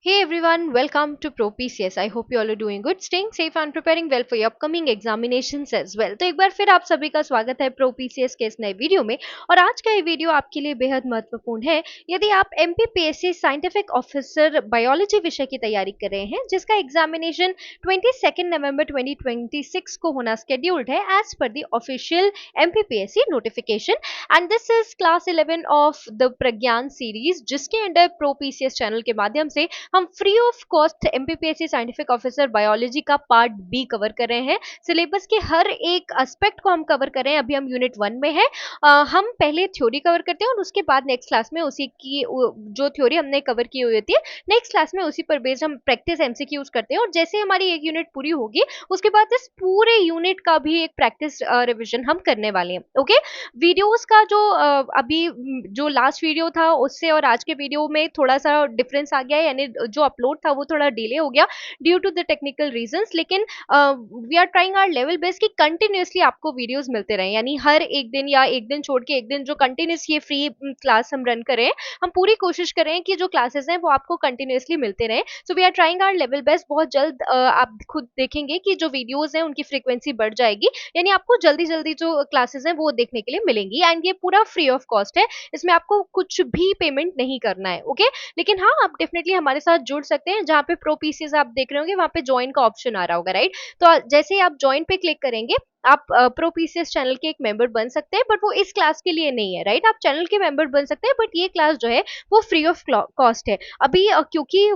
Hey everyone, welcome to Pro PCS. I hope you all are doing good, staying safe and preparing well for your upcoming examinations as well. तो एक बार फिर आप सभी का स्वागत है Pro PCS के इस नए वीडियो में। और आज का ये वीडियो आपके लिए बेहद महत्वपूर्ण है यदि आप MPPSC साइंटिफिक ऑफिसर बायोलॉजी विषय की तैयारी कर रहे हैं, जिसका एग्जामिनेशन 22 नवंबर 2026 को होना स्केड्यूल्ड है as per the official MPPSC notification. And this is class 11 of the Pragyan series, जिसके अंडर Pro PCS चैनल के माध्यम से हम free of cost MPPSC scientific officer biology का पार्ट बी कवर कर रहे हैं। सिलेबस के हर एक एस्पेक्ट को हम कवर कर रहे हैं। अभी हम यूनिट 1 में हैं। हम पहले थ्योरी कवर करते हैं और उसके बाद नेक्स्ट क्लास में उसी की जो थ्योरी हमने कवर की हुई होती है, नेक्स्ट क्लास में उसी पर बेस्ड हम प्रैक्टिस एमसीक्यूज करते हैं। और जैसे हमारी एक यूनिट पूरी होगी, उसके बाद इस पूरे यूनिट का भी एक प्रैक्टिस रिविजन हम करने वाले हैं। ओके, वीडियोस का जो अभी जो लास्ट वीडियो था उससे और आज के वीडियो में थोड़ा सा डिफरेंस आ गया है, यानी जो अपलोड था वो थोड़ा डिले हो गया due to the technical reasons. लेकिन we are trying our level best कि कंटिन्यूअसली आपको वीडियोस मिलते रहे, यानी हर एक दिन या एक दिन छोड़ के एक दिन जो कंटिन्यूस ये फ्री क्लास हम रन करें, हम पूरी कोशिश करें कि जो क्लासेस हैं वो आपको कंटिन्यूअसली मिलते रहे। So we are trying our level best. बहुत जल्द आप खुद देखेंगे कि जो वीडियोस हैं उनकी फ्रीक्वेंसी बढ़ जाएगी, यानी आपको जल्दी जल्दी जो क्लासेस हैं वो देखने के लिए मिलेंगी। एंड ये पूरा फ्री ऑफ कॉस्ट है, इसमें आपको कुछ भी पेमेंट नहीं करना है। ओके, लेकिन हाँ, आप डेफिनेटली हमारे साथ जुड़ सकते हैं। जहाँ पे प्रो पीसीज आप देख रहे होंगे वहाँ पे ज्वाइन का ऑप्शन आ रहा होगा, राइट? तो जैसे ही आप ज्वाइन पे क्लिक करेंगे, आप प्रो पीसीएस चैनल के एक मेंबर बन सकते हैं, बट वो इस क्लास के लिए नहीं है, राइट? आप चैनल के मेंबर बन सकते हैं, बट ये क्लास जो है वो फ्री ऑफ कॉस्ट है। अभी क्योंकि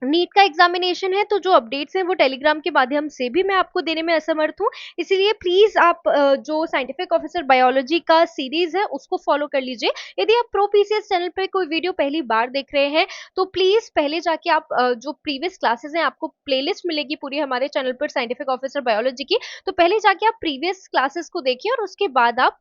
नीट का एग्जामिनेशन है, तो जो अपडेट्स हैं वो टेलीग्राम के माध्यम से भी मैं आपको देने में असमर्थ हूँ। इसीलिए प्लीज आप जो साइंटिफिक ऑफिसर बायोलॉजी का सीरीज है उसको फॉलो कर लीजिए। यदि आप प्रो पीसीएस चैनल पे कोई वीडियो पहली बार देख रहे हैं, तो प्लीज पहले जाके आप जो प्रीवियस क्लासेस हैं, आपको प्लेलिस्ट मिलेगी पूरी हमारे चैनल पर साइंटिफिक ऑफिसर बायोलॉजी की, तो पहले जाके आप प्रीवियस क्लासेस को देखिए और उसके बाद आप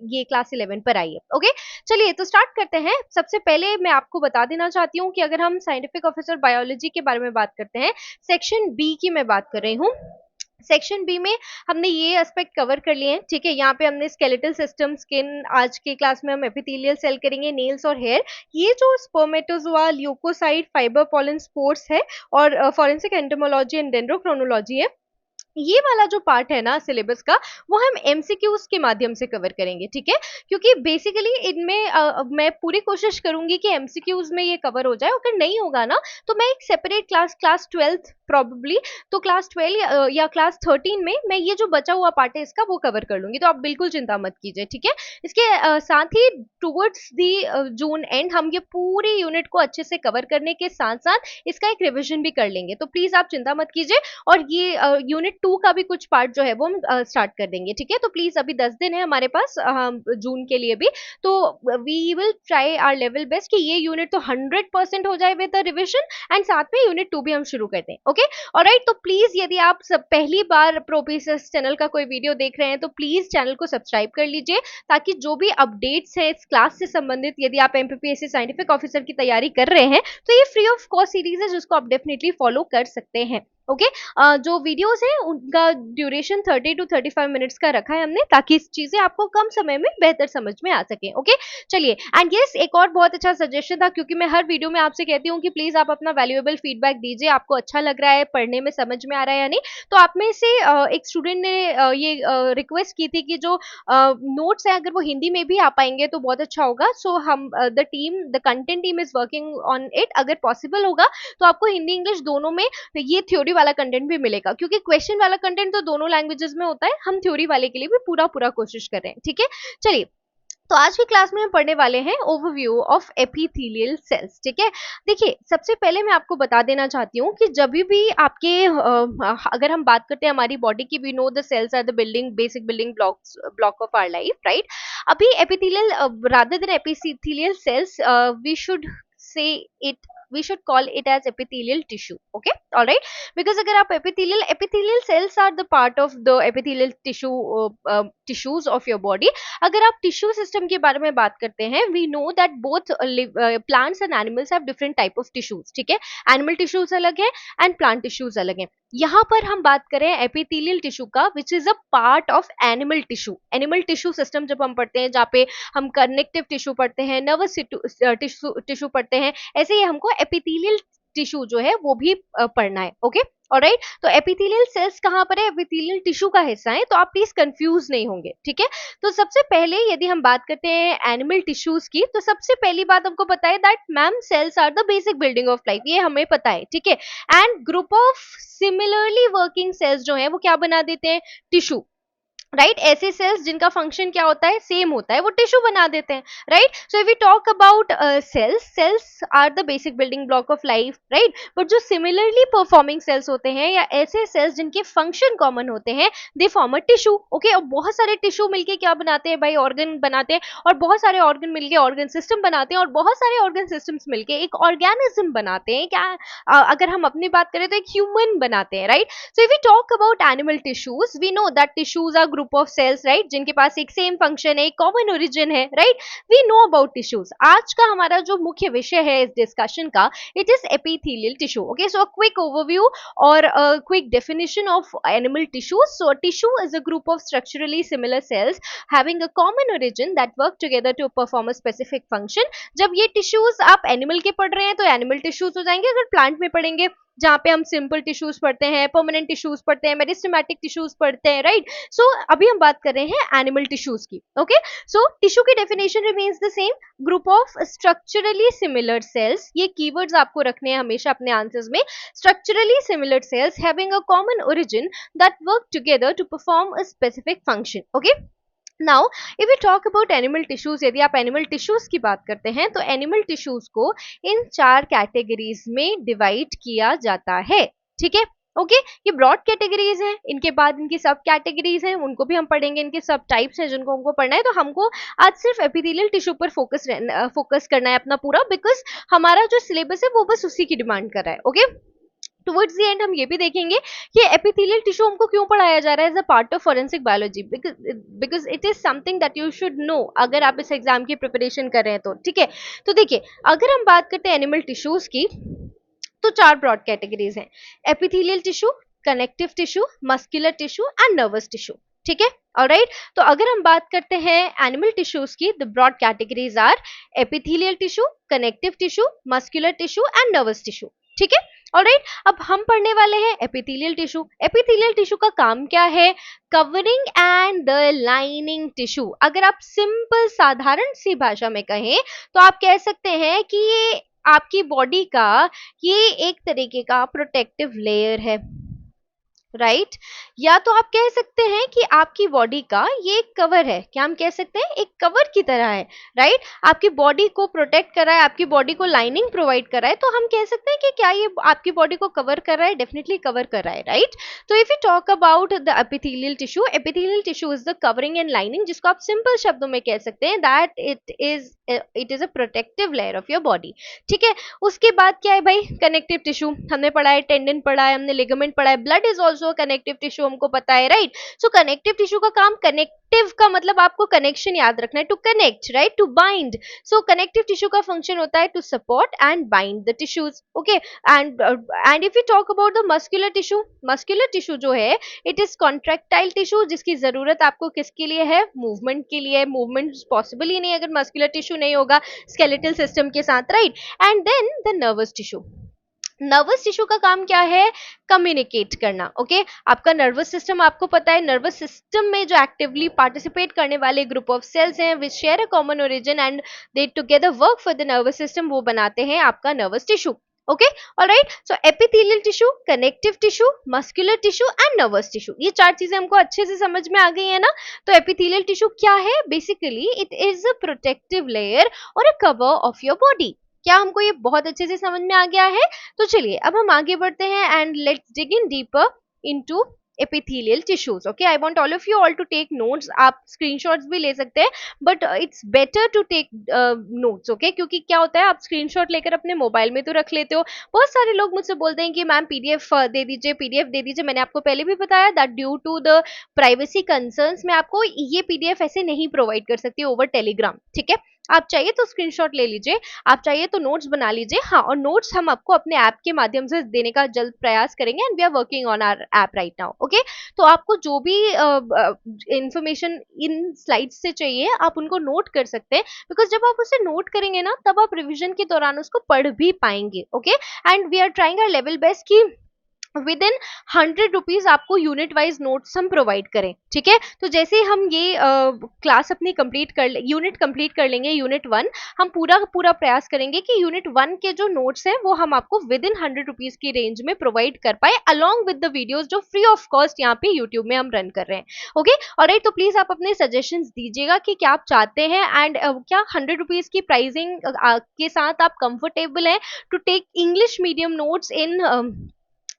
ये क्लास 11 पर आइए। ओके, चलिए तो स्टार्ट करते हैं। सबसे पहले मैं आपको बता देना चाहती हूँ कि अगर हम साइंटिफिक ऑफिसर बायोलॉजी के बारे में बात करते हैं, सेक्शन बी की मैं बात कर रही हूँ। सेक्शन बी में हमने ये एस्पेक्ट कवर कर लिए हैं, ठीक है? यहाँ पे हमने स्केलेटल सिस्टम, स्किन, आज के क्लास में हम एपिथेलियल सेल करेंगे, नेल्स और हेयर। ये जो spermatozoa, leukocyte, fibre, pollen, spores है और फॉरेंसिक एंटोमोलॉजी एंड डेंड्रोक्रोनोलॉजी है। ये वाला जो पार्ट है ना सिलेबस का, वो हम एमसीक्यूज के माध्यम से कवर करेंगे, ठीक है? क्योंकि बेसिकली इनमें मैं पूरी कोशिश करूंगी कि एमसीक्यूज में ये कवर हो जाए। अगर नहीं होगा ना, तो मैं एक सेपरेट क्लास 12 प्रॉबली, तो क्लास 12 या क्लास 13 में मैं ये जो बचा हुआ पार्ट है इसका वो कवर कर लूंगी। तो आप बिल्कुल चिंता मत कीजिए, ठीक है? इसके साथ ही टुवर्ड्स दी जून एंड हम ये पूरी यूनिट को अच्छे से कवर करने के साथ साथ इसका एक रिविजन भी कर लेंगे। तो प्लीज आप चिंता मत कीजिए। और ये यूनिट 2 का भी कुछ पार्ट जो है वो हम स्टार्ट कर देंगे, ठीक है? तो प्लीज अभी 10 दिन है हमारे पास जून के लिए भी, तो we will try our level best कि ये यूनिट तो 100% हो जाए विद द रिविजन, एंड साथ में यूनिट 2 भी हम शुरू कर दें। Okay, alright. तो प्लीज यदि आप सब पहली बार प्रोपीसस चैनल का कोई वीडियो देख रहे हैं, तो प्लीज चैनल को सब्सक्राइब कर लीजिए, ताकि जो भी अपडेट्स है इस क्लास से संबंधित, यदि आप एमपीपीएससी साइंटिफिक ऑफिसर की तैयारी कर रहे हैं, तो ये फ्री ऑफ कॉस्ट सीरीज है जिसको आप डेफिनेटली फॉलो कर सकते हैं। ओके, जो वीडियोस हैं उनका ड्यूरेशन 30 to 35 मिनट्स का रखा है हमने, ताकि चीजें आपको कम समय में बेहतर समझ में आ सके। ओके, चलिए। एंड यस, एक और बहुत अच्छा सजेशन था, क्योंकि मैं हर वीडियो में आपसे कहती हूँ कि प्लीज आप अपना वैल्यूएबल फीडबैक दीजिए, आपको अच्छा लग रहा है, पढ़ने में समझ में आ रहा है या नहीं। तो आप में से एक स्टूडेंट ने ये रिक्वेस्ट की थी कि जो नोट्स है अगर वो हिंदी में भी आ पाएंगे तो बहुत अच्छा होगा। सो हम the content team is working on it. अगर पॉसिबल होगा तो आपको हिंदी इंग्लिश दोनों में ये थ्योरी वाला कंटेंट भी मिलेगा, क्योंकि क्वेश्चन वाला कंटेंट तो दोनों लैंग्वेजेस में होता है। हम थ्योरी वाले के लिए भी पूरा पूरा कोशिश कर रहे हैं, ठीक है? चलिए, तो आज की क्लास में हम पढ़ने वाले हैं ओवरव्यू ऑफ एपिथेलियल सेल्स, ठीक है? देखिए, सबसे पहले मैं आपको बता देना चाहती हूँ कि जब भी आपके अगर हम बात करते हैं हमारी बॉडी की, we know the cells are the building basic building block of our life, right? अभी epithelial rather than epithelial cells, we should say it we should call it as epithelial tissue. Okay, all right? Because अगर आप epithelial cells are the part of the epithelial tissues of your body. अगर आप tissue system के बारे में बात करते हैं, we know that both plants and animals have different type of tissues, ठीक है? एनिमल टिश्यूज अलग है एंड प्लांट टिश्यूज अलग है। यहाँ पर हम बात करें एपिथेलियल टिश्यू का, which is a part of animal tissue. Animal tissue system जब हम पढ़ते हैं, जहाँ पे हम कनेक्टिव टिश्यू पढ़ते हैं, नर्वस टिश्यू पढ़ते हैं, ऐसे ही हमको एपिथेलियल टिश्यू जो है वो भी पढ़ना है। Okay, alright. तो एपिथेलियल सेल्स कहाँ पर है, एपिथेलियल टिश्यू का हिस्सा है, तो आप प्लीज कंफ्यूज नहीं होंगे, ठीक है। तो सबसे पहले यदि हम बात करते हैं एनिमल टिश्यूज की, तो सबसे पहली बात हमको पता है that ma'am cells are the basic building of life, ये हमें पता है, ठीक है। And group of similarly working cells जो है वो क्या बना देते हैं, टिश्यू, राइट। ऐसे सेल्स जिनका फंक्शन क्या होता है, सेम होता है, वो टिश्यू बना देते हैं, right. So if we talk about cells, cells are the basic building block of life, right. But जो सिमिलरली परफॉर्मिंग सेल्स होते हैं या ऐसे सेल्स जिनके फंक्शन कॉमन होते हैं, they form a tissue. Okay, और बहुत सारे टिश्यू मिलके क्या बनाते हैं भाई, ऑर्गन बनाते हैं, और बहुत सारे ऑर्गन मिलके ऑर्गन सिस्टम बनाते हैं, और बहुत सारे ऑर्गन सिस्टम्स मिलके एक ऑर्गेनिज्म बनाते हैं। क्या अगर हम अपनी बात करें तो एक ह्यूमन बनाते हैं, right. So if we talk about animal tissues, we know that tissues are group of cells, right, जिनके पास एक सेम फंक्शन है, एक कॉमन ओरिजिन है, right. We know about tissues। आज का हमारा जो मुख्य विषय है इस डिस्कशन का, it is epithelial tissue। Okay, so a quick overview or a quick definition of animal tissues। So a tissue is a group of structurally similar cells having a common origin that work together to perform a specific function। जब ये tissues आप animal के पढ़ रहे हैं तो animal tissues हो जाएंगे, अगर प्लांट में पढ़ेंगे जहाँ पे हम सिंपल टिश्यूज पढ़ते हैं, परमानेंट टिश्यूज पढ़ते हैं, मेरिस्टेमेटिक टिश्यूज पढ़ते हैं, राइट। सो अभी हम बात कर रहे हैं एनिमल टिश्यूज की। ओके, सो टिश्यू की definition remains the same, group of structurally similar cells, ये कीवर्ड्स आपको रखने हैं हमेशा अपने आंसर्स में, structurally similar cells having a common origin that work together to perform a specific function. Okay, now if you talk about animal tissues, यदि आप animal tissues की बात करते हैं तो एनिमल टिश्यूज को इन 4 कैटेगरीज में डिवाइड किया जाता है, ठीक है। ओके, ये ब्रॉड कैटेगरीज हैं, इनके बाद इनकी सब कैटेगरीज हैं, उनको भी हम पढ़ेंगे, इनके सब टाइप्स हैं जिनको हमको पढ़ना है। तो हमको आज सिर्फ एपिथेलियल टिश्यू पर फोकस करना है अपना पूरा, बिकॉज हमारा जो सिलेबस है वो बस उसी की डिमांड कर रहा है। ओके, टुवर्ड्स द एंड हम ये भी देखेंगे कि एपिथेलियल टिश्यू हमको क्यों पढ़ाया जा रहा है as a part of forensic biology, because it is something that you should know अगर आप इस एग्जाम की प्रिपरेशन कर रहे हैं तो, ठीक है। तो देखिए, अगर हम बात करते हैं एनिमल टिश्यूज की, तो 4 ब्रॉड कैटेगरीज हैं, epithelial tissue, connective tissue, muscular tissue and nervous tissue, ठीक है, ऑलराइट। तो अगर हम बात करते हैं एनिमल टिश्यूज की, the broad categories are epithelial tissue, connective tissue, muscular tissue and nervous tissue, ठीक है, ऑलराइट। अब हम पढ़ने वाले हैं एपिथेलियल टिश्यू। एपिथेलियल टिश्यू का काम क्या है, covering and the lining tissue. अगर आप सिंपल साधारण सी भाषा में कहें तो आप कह सकते हैं कि ये आपकी बॉडी का ये एक तरीके का प्रोटेक्टिव लेयर है, राइट। या तो आप कह सकते हैं कि आपकी बॉडी का ये एक कवर है, क्या हम कह सकते हैं, एक कवर की तरह है, राइट। आपकी बॉडी को प्रोटेक्ट कर रहा है, आपकी बॉडी को लाइनिंग प्रोवाइड कर रहा है, तो हम कह सकते हैं कि क्या ये आपकी बॉडी को कवर कर रहा है, डेफिनेटली कवर कर रहा है, राइट। तो if you talk about the epithelial tissue is the covering and lining, जिसको आप सिंपल शब्दों में कह सकते हैं that it is a protective layer of your body, ठीक है। उसके बाद क्या है भाई, कनेक्टिव टिश्यू, हमने पढ़ा है टेंडन पढ़ा है, हमने लिगामेंट पढ़ा है, blood is also connective tissue, हमको पता है, राइट। सो कनेक्टिव टिश्यू का काम, कनेक्टिव का मतलब आपको कनेक्शन याद रखना है, to connect, right, to bind. So connective tissue का फंक्शन होता है to support and bind the tissues, okay. And if you talk about the muscular tissue जो है, इट इज कॉन्ट्रैक्टाइल टिश्यू, जिसकी जरूरत आपको किसके लिए है, मूवमेंट के लिए। मूवमेंट पॉसिबल ही नहीं अगर मस्कुलर टिश्यू नहीं होगा स्केलेटल सिस्टम के साथ, right. And then the nervous tissue का काम क्या है, कम्युनिकेट करना, ओके। आपका नर्वस सिस्टम, आपको पता है नर्वस सिस्टम में जो एक्टिवली पार्टिसिपेट करने वाले ग्रुप ऑफ सेल्स हैं which share a common origin and they together work for the nervous system, वो बनाते हैं आपका nervous tissue, okay, alright. So epithelial tissue, connective tissue, muscular tissue and nervous tissue, ये 4 चीजें हमको अच्छे से समझ में आ गई है ना। तो एपिथेलियल टिश्यू क्या है, basically it is a protective layer और a cover of your body. क्या हमको ये बहुत अच्छे से समझ में आ गया है? तो चलिए अब हम आगे बढ़ते हैं and let's dig in deeper into epithelial tissues. Okay, I want all of you all to take notes. आप screenshots भी ले सकते हैं, but it's better to take notes. Okay, क्योंकि क्या होता है, आप screenshot लेकर अपने मोबाइल में तो रख लेते हो। बहुत सारे लोग मुझसे बोलते हैं कि मैम पीडीएफ दे दीजिए, पीडीएफ दे दीजिए। मैंने आपको पहले भी बताया that due to the privacy concerns मैं आपको ये पीडीएफ ऐसे नहीं प्रोवाइड कर सकती ओवर टेलीग्राम, ठीक है। आप चाहिए तो स्क्रीनशॉट ले लीजिए, आप चाहिए तो नोट्स बना लीजिए। हाँ, और नोट्स हम आपको अपने ऐप के माध्यम से देने का जल्द प्रयास करेंगे, and we are working on our app right now. Okay, तो आपको जो भी इंफॉर्मेशन इन स्लाइड्स से चाहिए आप उनको नोट कर सकते हैं, बिकॉज जब आप उसे नोट करेंगे ना तब आप रिविजन के दौरान उसको पढ़ भी पाएंगे। Okay, and we are trying our level best कि विद इन 100 रुपीज आपको यूनिट वाइज नोट्स हम प्रोवाइड करें। ठीक है, तो जैसे ही हम ये क्लास अपनी कंप्लीट कर यूनिट कंप्लीट कर लेंगे, यूनिट 1, हम पूरा पूरा प्रयास करेंगे कि यूनिट 1 के जो नोट्स हैं वो हम आपको विद इन 100 रुपीज की रेंज में प्रोवाइड कर पाए, अलॉन्ग विद द वीडियोस जो फ्री ऑफ कॉस्ट यहाँ पे यूट्यूब में हम रन कर रहे हैं। ओके, ऑलराइट, तो प्लीज आप अपने सजेशंस दीजिएगा कि क्या आप चाहते हैं, एंड क्या 100 रुपीज की प्राइसिंग के साथ आप कंफर्टेबल हैं to take English medium notes in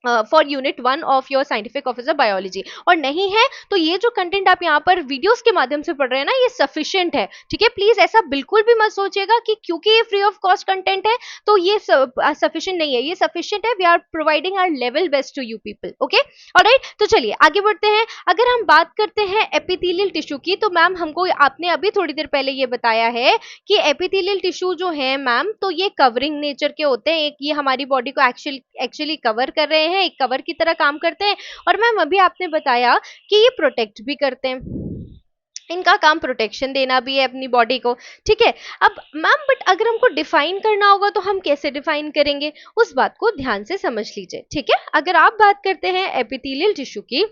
for unit 1 of your scientific officer biology. और नहीं है तो ये जो कंटेंट आप यहाँ पर वीडियोस के माध्यम से पढ़ रहे हैं ना, ये सफिशिएंट है। ठीक है, प्लीज ऐसा बिल्कुल भी मत सोचिएगा कि क्योंकि ये फ्री ऑफ कॉस्ट कंटेंट है तो ये सफिशिएंट नहीं है, ये सफिशिएंट है। We are providing our level best to you people. Okay, alright, तो चलिए आगे बढ़ते हैं। अगर हम बात करते हैं एपिथेलियल टिश्यू की, तो मैम हमको आपने अभी थोड़ी देर पहले ये बताया है कि एपिथेलियल टिश्यू जो है मैम, तो ये कवरिंग नेचर के होते हैं। एक ये हमारी बॉडी को एक्चुअली कवर कर रहे हैं, एक कवर की तरह काम करते हैं। और मैम अभी आपने बताया कि ये प्रोटेक्ट भी करते हैं, इनका काम प्रोटेक्शन देना भी है अपनी बॉडी को। ठीक है, अब मैम बट अगर हमको डिफाइन करना होगा तो हम कैसे डिफाइन करेंगे, उस बात को ध्यान से समझ लीजिए। ठीक है, अगर आप बात करते हैं एपिथेलियल टिश्यू की,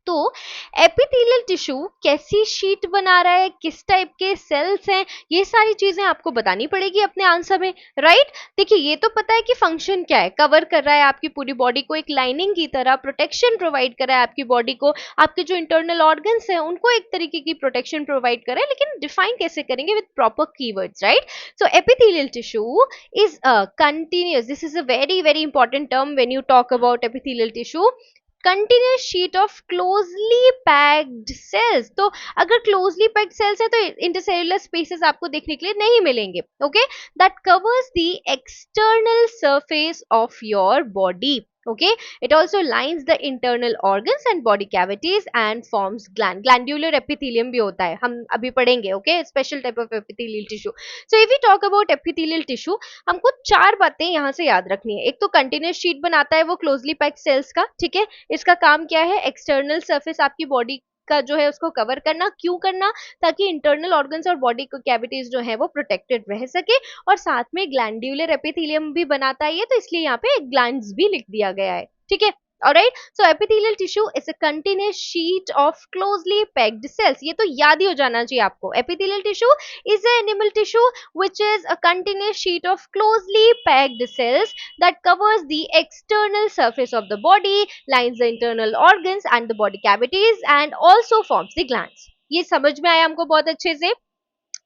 तो एपिथेलियल टिश्यू कैसी शीट बना रहा है, किस टाइप के सेल्स हैं, ये सारी चीजें आपको बतानी पड़ेगी अपने आंसर में, राइट। देखिए, ये तो पता है कि फंक्शन क्या है, कवर कर रहा है आपकी पूरी बॉडी को एक लाइनिंग की तरह, प्रोटेक्शन प्रोवाइड कर रहा है आपकी बॉडी को, आपके जो इंटरनल ऑर्गन्स हैं उनको एक तरीके की प्रोटेक्शन प्रोवाइड कर रहा है। लेकिन डिफाइन कैसे करेंगे, with proper keywords, right. So epithelial tissue is a continuous, this is a very very important term when you talk about epithelial tissue, continuous sheet of closely packed cells. तो अगर closely packed sales है तो intercellular spaces आपको देखने के लिए नहीं मिलेंगे। Okay, that covers the external surface of your body. Okay, it also lines the internal organs and body cavities and forms glandular epithelium भी होता है, हम अभी पढ़ेंगे। okay, special type of epithelial tissue. So if we talk about epithelial tissue, हमको 4 बातें यहाँ से याद रखनी है। एक तो कंटिन्यूस शीट बनाता है वो क्लोजली पैक्ड सेल्स का। ठीक है, इसका काम क्या है, एक्सटर्नल सरफेस आपकी बॉडी का जो है उसको कवर करना। क्यों करना, ताकि इंटरनल ऑर्गन्स और बॉडी कैविटीज जो है वो प्रोटेक्टेड रह सके। और साथ में ग्लैंड्यूलर एपिथेलियम भी बनाता है ये, तो इसलिए यहाँ पे ग्लैंड्स भी लिख दिया गया है। ठीक है, alright, so epithelial tissue is a continuous sheet of closely packed cells. ये तो याद ही हो जाना चाहिए आपको। epithelial tissue is an animal tissue which is a continuous sheet of closely packed cells that covers the external surface of the body, lines the internal organs and the body cavities and also forms the glands. ये समझ में आया हमको बहुत अच्छे से।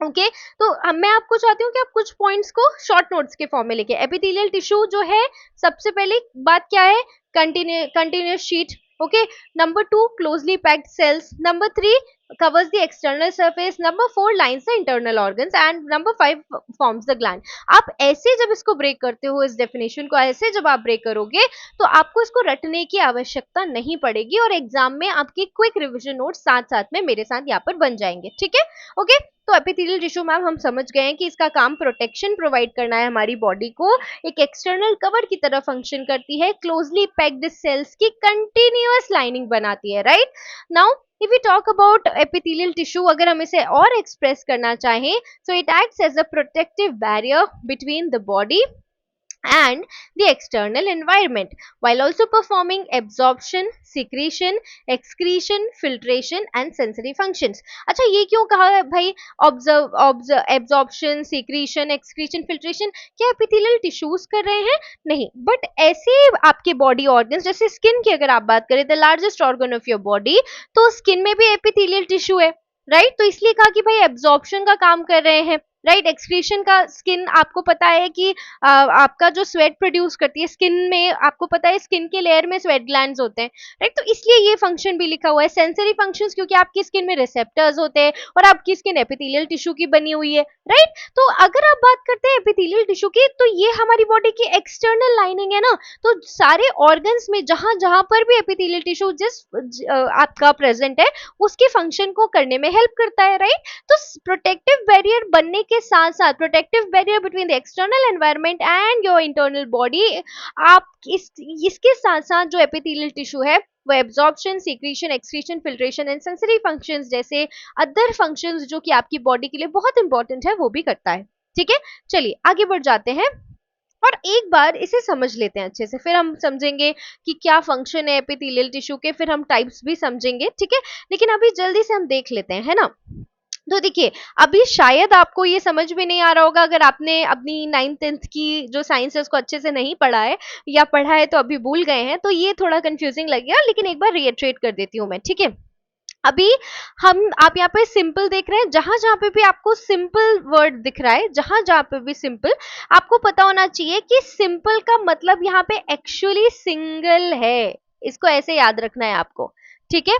Okay, तो मैं आपको चाहती हूँ कि आप कुछ पॉइंट्स को शॉर्ट नोट्स के फॉर्म में लिखे। एपिथेलियल टिश्यू जो है, सबसे पहली बात क्या है, continuous sheet. Okay, number 2 closely packed cells, number 3 covers the external surface, number 4 lines the internal organs and number 5 forms the gland. आप ऐसे जब इसको ब्रेक करते हो, इस डेफिनेशन को ऐसे जब आप ब्रेक करोगे तो आपको इसको रटने की आवश्यकता नहीं पड़ेगी और एग्जाम में आपकी क्विक रिविजन नोट साथ साथ में मेरे साथ यहाँ पर बन जाएंगे। ठीक है, ओके, तो एपिथेलियल टिश्यू मैम हम समझ गए हैं कि इसका काम प्रोटेक्शन प्रोवाइड करना है हमारी बॉडी को, एक एक्सटर्नल कवर की तरह फंक्शन करती है, क्लोजली पैक्ड सेल्स की कंटिन्यूअस लाइनिंग बनाती है, right. Now if we talk about epithelial tissue, अगर हम इसे और एक्सप्रेस करना चाहें, so it acts as a protective barrier between the body and the external environment while also performing absorption, secretion, excretion, filtration and sensory functions. अच्छा, ये क्यों कहा है भाई absorption, secretion, excretion, filtration? क्या एपिथेलियल टिश्यूज कर रहे हैं? नहीं, बट ऐसे आपके बॉडी ऑर्गन्स, जैसे स्किन की अगर आप बात करें, the largest organ of your body, तो स्किन में भी एपिथेलियल टिश्यू है, राइट। तो इसलिए कहा कि भाई एब्जॉर्प्शन का काम कर रहे हैं, राइट। एक्सक्रीशन का, स्किन आपको पता है कि आपका जो स्वेट प्रोड्यूस करती है स्किन में, आपको पता है स्किन के लेयर में स्वेट ग्लैंड्स होते हैं, राइट। तो इसलिए ये फंक्शन भी लिखा हुआ है। सेंसरी फंक्शंस, क्योंकि आपकी स्किन में रिसेप्टर्स होते हैं और आपकी स्किन एपिथेलियल टिश्यू की बनी हुई है, राइट। तो अगर आप बात करते हैं एपिथेलियल टिश्यू की, तो ये हमारी बॉडी की एक्सटर्नल लाइनिंग है ना, तो सारे ऑर्गन्स में जहां जहां पर भी एपिथेलियल टिश्यू जिस आपका प्रेजेंट है उसके फंक्शन को करने में हेल्प करता है, राइट। तो प्रोटेक्टिव बैरियर बनने के साथ साथ protective barrier between the external environment and your internal body, आप इसके साथ साथ जो एपिथेलियल टिश्यू है वो absorption, secretion, excretion, filtration and sensory functions जैसे अदर फंक्शंस जो कि आपकी बॉडी के लिए बहुत इंपॉर्टेंट है वो भी करता है। ठीक है, चलिए आगे बढ़ जाते हैं और एक बार इसे समझ लेते हैं अच्छे से, फिर हम समझेंगे कि क्या फंक्शन है एपिथेलियल टिश्यू के, फिर हम टाइप्स भी समझेंगे। ठीक है, लेकिन अभी जल्दी से हम देख लेते हैं, है ना। तो देखिए, अभी शायद आपको ये समझ में नहीं आ रहा होगा अगर आपने अपनी 9th-10th की जो साइंस है उसको अच्छे से नहीं पढ़ा है, या पढ़ा है तो अभी भूल गए हैं, तो ये थोड़ा कंफ्यूजिंग लगेगा, लेकिन एक बार रिएट्रेट कर देती हूँ मैं। ठीक है, अभी आप यहाँ पे सिंपल देख रहे हैं, जहां जहां पे भी आपको सिंपल वर्ड दिख रहा है, जहां जहां पे भी सिंपल, आपको पता होना चाहिए कि सिंपल का मतलब यहाँ पे एक्चुअली सिंगल है। इसको ऐसे याद रखना है आपको। ठीक है,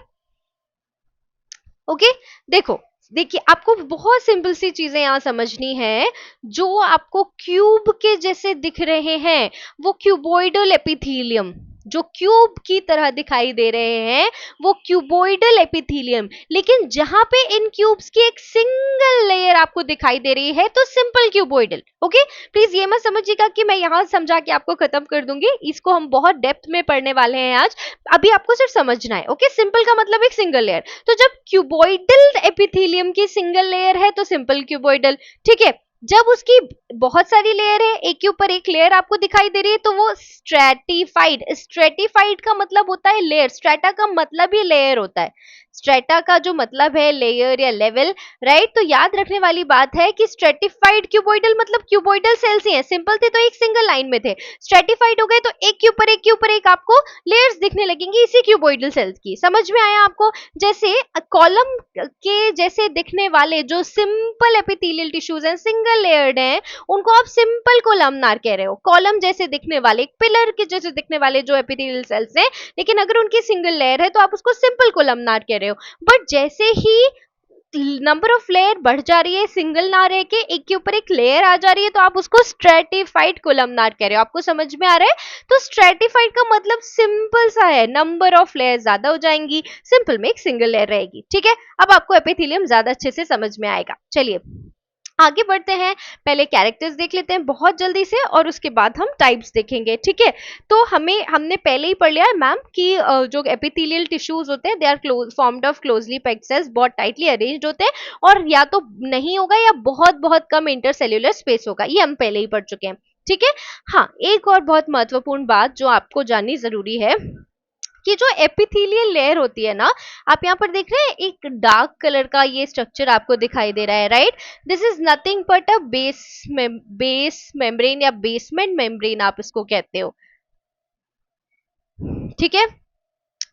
ओके। देखो, देखिए आपको बहुत सिंपल सी चीजें यहाँ समझनी है। जो आपको क्यूब के जैसे दिख रहे हैं वो क्यूबोइडल एपिथेलियम, जो क्यूब की तरह दिखाई दे रहे हैं वो क्यूबोइडल एपिथेलियम, लेकिन जहां पे इन क्यूब्स की एक सिंगल लेयर आपको दिखाई दे रही है तो सिंपल क्यूबोइडल। ओके, प्लीज ये मत समझिएगा कि मैं यहां समझा के आपको खत्म कर दूंगी, इसको हम बहुत डेप्थ में पढ़ने वाले हैं आज। अभी आपको सिर्फ समझना है। ओके, सिंपल का मतलब एक सिंगल लेयर, तो जब क्यूबोइडल एपिथेलियम की सिंगल लेयर है तो सिंपल क्यूबोइडल। ठीक है, जब उसकी बहुत सारी लेयर है, एक के ऊपर एक लेयर आपको दिखाई दे रही है, तो वो स्ट्रेटिफाइड। स्ट्रेटिफाइड का मतलब होता है लेयर, स्ट्रेटा का मतलब ही लेयर होता है। स्ट्रेटा का जो मतलब है लेयर या लेवल, राइट। तो याद रखने वाली बात है कि स्ट्रेटिफाइड क्यूबोइडल मतलब क्यूबोइडल सेल्स ही हैं। सिंपल थे तो एक सिंगल लाइन में थे, स्ट्रेटिफाइड हो गए तो एक के ऊपर एक के ऊपर एक आपको लेयर्स दिखने लगेंगी इसी क्यूबोइडल सेल्स की। समझ में आया आपको? जैसे कॉलम के जैसे दिखने वाले जो सिंपल एपिथेलियल टिश्यूज हैं, सिंगल लेयर्ड हैं, उनको आप सिंपल कोलमनार कह रहे हो। कॉलम जैसे दिखने वाले, पिलर के जैसे दिखने वाले जो एपिथेलियल सेल्स हैं, लेकिन अगर उनकी सिंगल लेयर है तो आप उसको सिंपल कोलमनार कह रहे हो। बट जैसे ही नंबर ऑफ लेयर बढ़ जा रही है, सिंगल ना रह के एक के ऊपर एक लेयर आ जा रही है, तो आप उसको स्ट्रेटिफाइड कोलमनार कह रहे हो। आपको समझ में आ रहा है? तो स्ट्रेटिफाइड का मतलब सिंपल सा है, नंबर ऑफ लेयर ज्यादा हो जाएंगी, सिंपल में एक सिंगल लेयर रहेगी। ठीक है, अब आपको एपिथेलियम ज्यादा अच्छे से समझ में आएगा। चलिए आगे बढ़ते हैं, पहले कैरेक्टर्स देख लेते हैं बहुत जल्दी से और उसके बाद हम टाइप्स देखेंगे। ठीक है, तो हमने पहले ही पढ़ लिया है मैम कि जो एपिथेलियल टिश्यूज होते हैं they are formed of closely packed cells, बहुत टाइटली अरेंज्ड होते हैं, और या तो नहीं होगा या बहुत बहुत कम इंटरसेल्यूलर स्पेस होगा, ये हम पहले ही पढ़ चुके हैं। ठीक है, हाँ, एक और बहुत महत्वपूर्ण बात जो आपको जाननी जरूरी है कि जो एपिथेलियल लेयर होती है ना, आप यहाँ पर देख रहे हैं एक डार्क कलर का ये स्ट्रक्चर आपको दिखाई दे रहा है, right. This is nothing but a base membrane या बेसमेंट मेम्ब्रेन आप इसको कहते हो। ठीक है,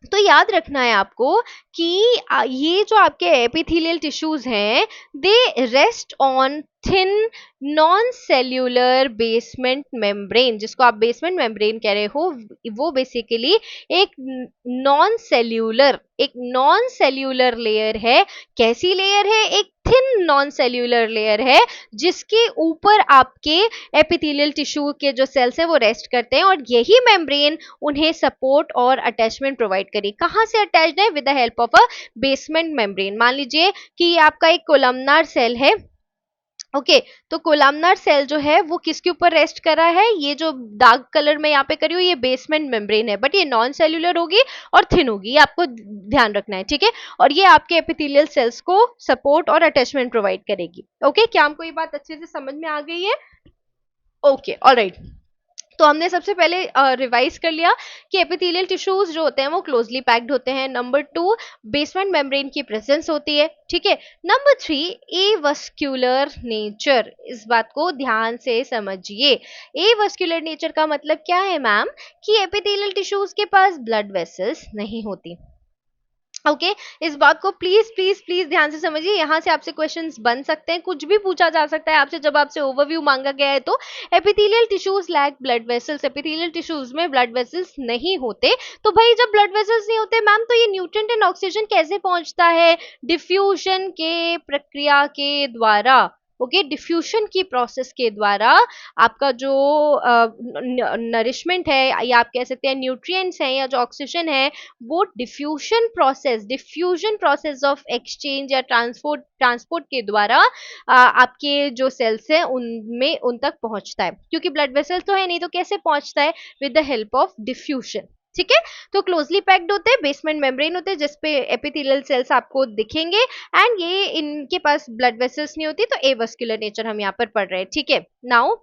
तो याद रखना है आपको कि ये जो आपके एपिथेलियल टिश्यूज हैं they rest on thin non cellular basement membrane, जिसको आप बेसमेंट मेम्ब्रेन कह रहे हो, वो बेसिकली एक नॉन सेल्यूलर लेयर है। कैसी लेयर है? एक थिन नॉन सेल्यूलर लेयर है जिसके ऊपर आपके एपिथेलियल टिश्यू के जो सेल्स हैं वो रेस्ट करते हैं, और यही मेम्ब्रेन उन्हें सपोर्ट और अटैचमेंट प्रोवाइड करी। कहां से अटैच्ड है? With the help of a basement membrane. मान लीजिए कि ये आपका एक कोलमनार सेल है। ओके, तो कोलमनार सेल जो है वो किसके ऊपर रेस्ट कर रहा है? ये जो डार्क कलर में यहाँ पे करी हुई ये बेसमेंट मेम्ब्रेन है, बट ये नॉन सेल्यूलर होगी और थिन होगी, ये आपको ध्यान रखना है। ठीक है, और ये आपके एपिथेलियल सेल्स को सपोर्ट और अटैचमेंट प्रोवाइड करेगी। ओके, क्या हमको ये बात अच्छे से समझ में आ गई है? Okay, alright. तो हमने सबसे पहले रिवाइज कर लिया कि एपिथेलियल टिश्यूज जो होते हैं वो क्लोजली पैक्ड होते हैं। नंबर 2, बेसमेंट मेम्ब्रेन की प्रेजेंस होती है। ठीक है, नंबर 3, एवस्क्यूलर नेचर। इस बात को ध्यान से समझिए। एवस्क्यूलर नेचर का मतलब क्या है मैम? कि एपिथेलियल टिश्यूज के पास ब्लड वेसल्स नहीं होती। ओके, इस बात को प्लीज प्लीज प्लीज ध्यान से समझिए, यहाँ से आपसे क्वेश्चंस बन सकते हैं, कुछ भी पूछा जा सकता है आपसे जब आपसे ओवरव्यू मांगा गया है। तो epithelial tissues lack blood vessels, epithelial tissues में ब्लड वेसल्स नहीं होते। तो भाई जब ब्लड वेसल्स नहीं होते मैम, तो ये न्यूट्रिएंट एंड ऑक्सीजन कैसे पहुंचता है? डिफ्यूजन के प्रक्रिया के द्वारा। ओके, डिफ्यूजन की प्रोसेस के द्वारा आपका जो नरिशमेंट है या आप कह सकते हैं न्यूट्रिएंट्स हैं या जो ऑक्सीजन है वो डिफ्यूजन प्रोसेस ऑफ एक्सचेंज या ट्रांसपोर्ट के द्वारा आपके जो सेल्स हैं उनमें उन तक पहुंचता है, क्योंकि ब्लड वेसल तो है नहीं, तो कैसे पहुंचता है? With the help of diffusion. ठीक है, तो क्लोजली पैक्ड होते हैं, बेसमेंट मेम्ब्रेन होते हैं जिसपे एपिथेलियल सेल्स आपको दिखेंगे, एंड ये इनके पास ब्लड वेसल्स नहीं होती, तो एवस्कुलर नेचर हम यहाँ पर पढ़ रहे हैं। ठीक है, now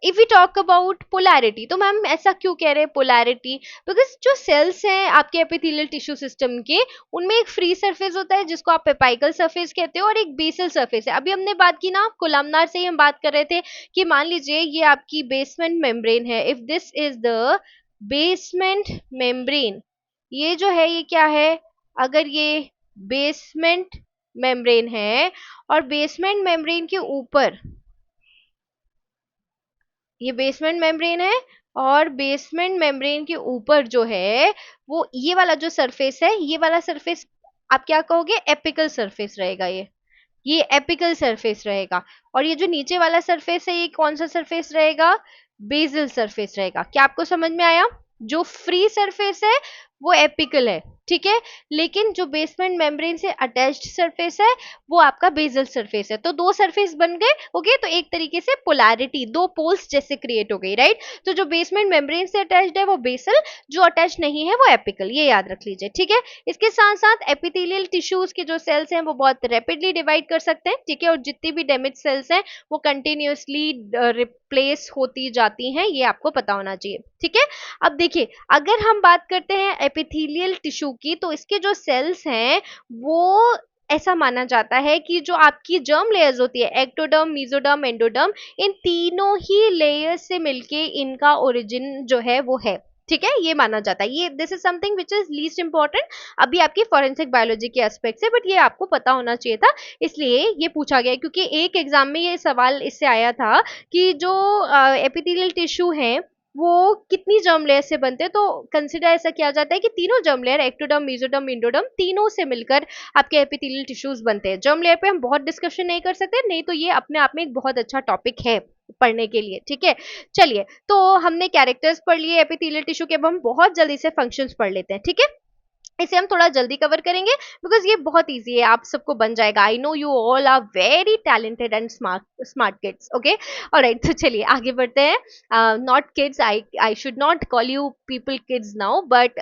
if we talk about polarity, तो मैम ऐसा क्यों कह रहे हैं पोलैरिटी? बिकॉज जो सेल्स हैं आपके एपिथेलियल टिश्यू सिस्टम के, उनमें एक फ्री सरफेस होता है जिसको आप एपाइकल सरफेस कहते हो, और एक बेसल सरफेस है। अभी हमने बात की ना कोलमनार से ही हम बात कर रहे थे कि मान लीजिए ये आपकी बेसमेंट मेम्ब्रेन है, if this is the basement membrane, ये जो है ये क्या है? अगर ये बेसमेंट मेम्ब्रेन है और बेसमेंट मेम्ब्रेन के ऊपर ये बेसमेंट मेम्ब्रेन है, और बेसमेंट मेम्ब्रेन के ऊपर जो है वो ये वाला जो सरफेस है, ये वाला सरफेस आप क्या कहोगे? एपिकल सरफेस रहेगा। ये एपिकल सरफेस रहेगा। और ये जो नीचे वाला सरफेस है ये कौन सा सरफेस रहेगा? बेसल सरफेस रहेगा। क्या आपको समझ में आया? जो फ्री सरफेस है वो एपिकल है, ठीक है, लेकिन जो बेसमेंट मेम्ब्रेन से अटैच्ड सरफेस है वो आपका बेसल सरफेस है। तो दो सरफेस बन गए, ओके, तो एक तरीके से पोलैरिटी, दो पोल्स जैसे क्रिएट हो गई, राइट। तो जो बेसमेंट मेम्ब्रेन से अटैच्ड है वो बेसल, जो अटैच नहीं है वो एपिकल, ये याद रख लीजिए। ठीक है, इसके साथ साथ एपिथेलियल टिश्यूज के जो सेल्स हैं वो बहुत रैपिडली डिवाइड कर सकते हैं, ठीक है, और जितनी भी डैमेज सेल्स हैं वो कंटिन्यूसली रिप्लेस होती जाती हैं, ये आपको पता होना चाहिए। ठीक है, अब देखिए अगर हम बात करते हैं एपिथेलियल टिश्यू की, तो इसके जो सेल्स हैं वो ऐसा माना जाता है कि जो आपकी जर्म लेयर्स होती है, एक्टोडर्म, मेसोडर्म, एंडोडर्म, इन तीनों ही लेयर्स से मिलके इनका ओरिजिन जो है वो है। ठीक है, ये माना जाता है। ये this is something which is least important अभी आपकी फॉरेंसिक बायोलॉजी के एस्पेक्ट से, बट ये आपको पता होना चाहिए था, इसलिए ये पूछा गया, क्योंकि एक एग्जाम में ये सवाल इससे आया था कि जो एपिथेलियल टिश्यू है वो कितनी जर्म लेयर से बनते हैं। तो कंसिडर ऐसा किया जाता है कि तीनों germ layer, ectoderm, mesoderm, endoderm, तीनों से मिलकर आपके एपिथेलियल टिश्यूज बनते हैं। जर्म लेयर पे हम बहुत डिस्कशन नहीं कर सकते, नहीं तो ये अपने आप में एक बहुत अच्छा टॉपिक है पढ़ने के लिए। ठीक है, चलिए, तो हमने कैरेक्टर्स पढ़ लिए एपिथेलियल टिश्यू के, अब हम बहुत जल्दी से फंक्शंस पढ़ लेते हैं। ठीक है, इसे हम थोड़ा जल्दी कवर करेंगे बिकॉज ये बहुत इजी है, आप सबको बन जाएगा। I know you all are very talented and smart kids, okay. Alright, तो चलिए आगे बढ़ते हैं। Not kids, I should not call you people kids now, but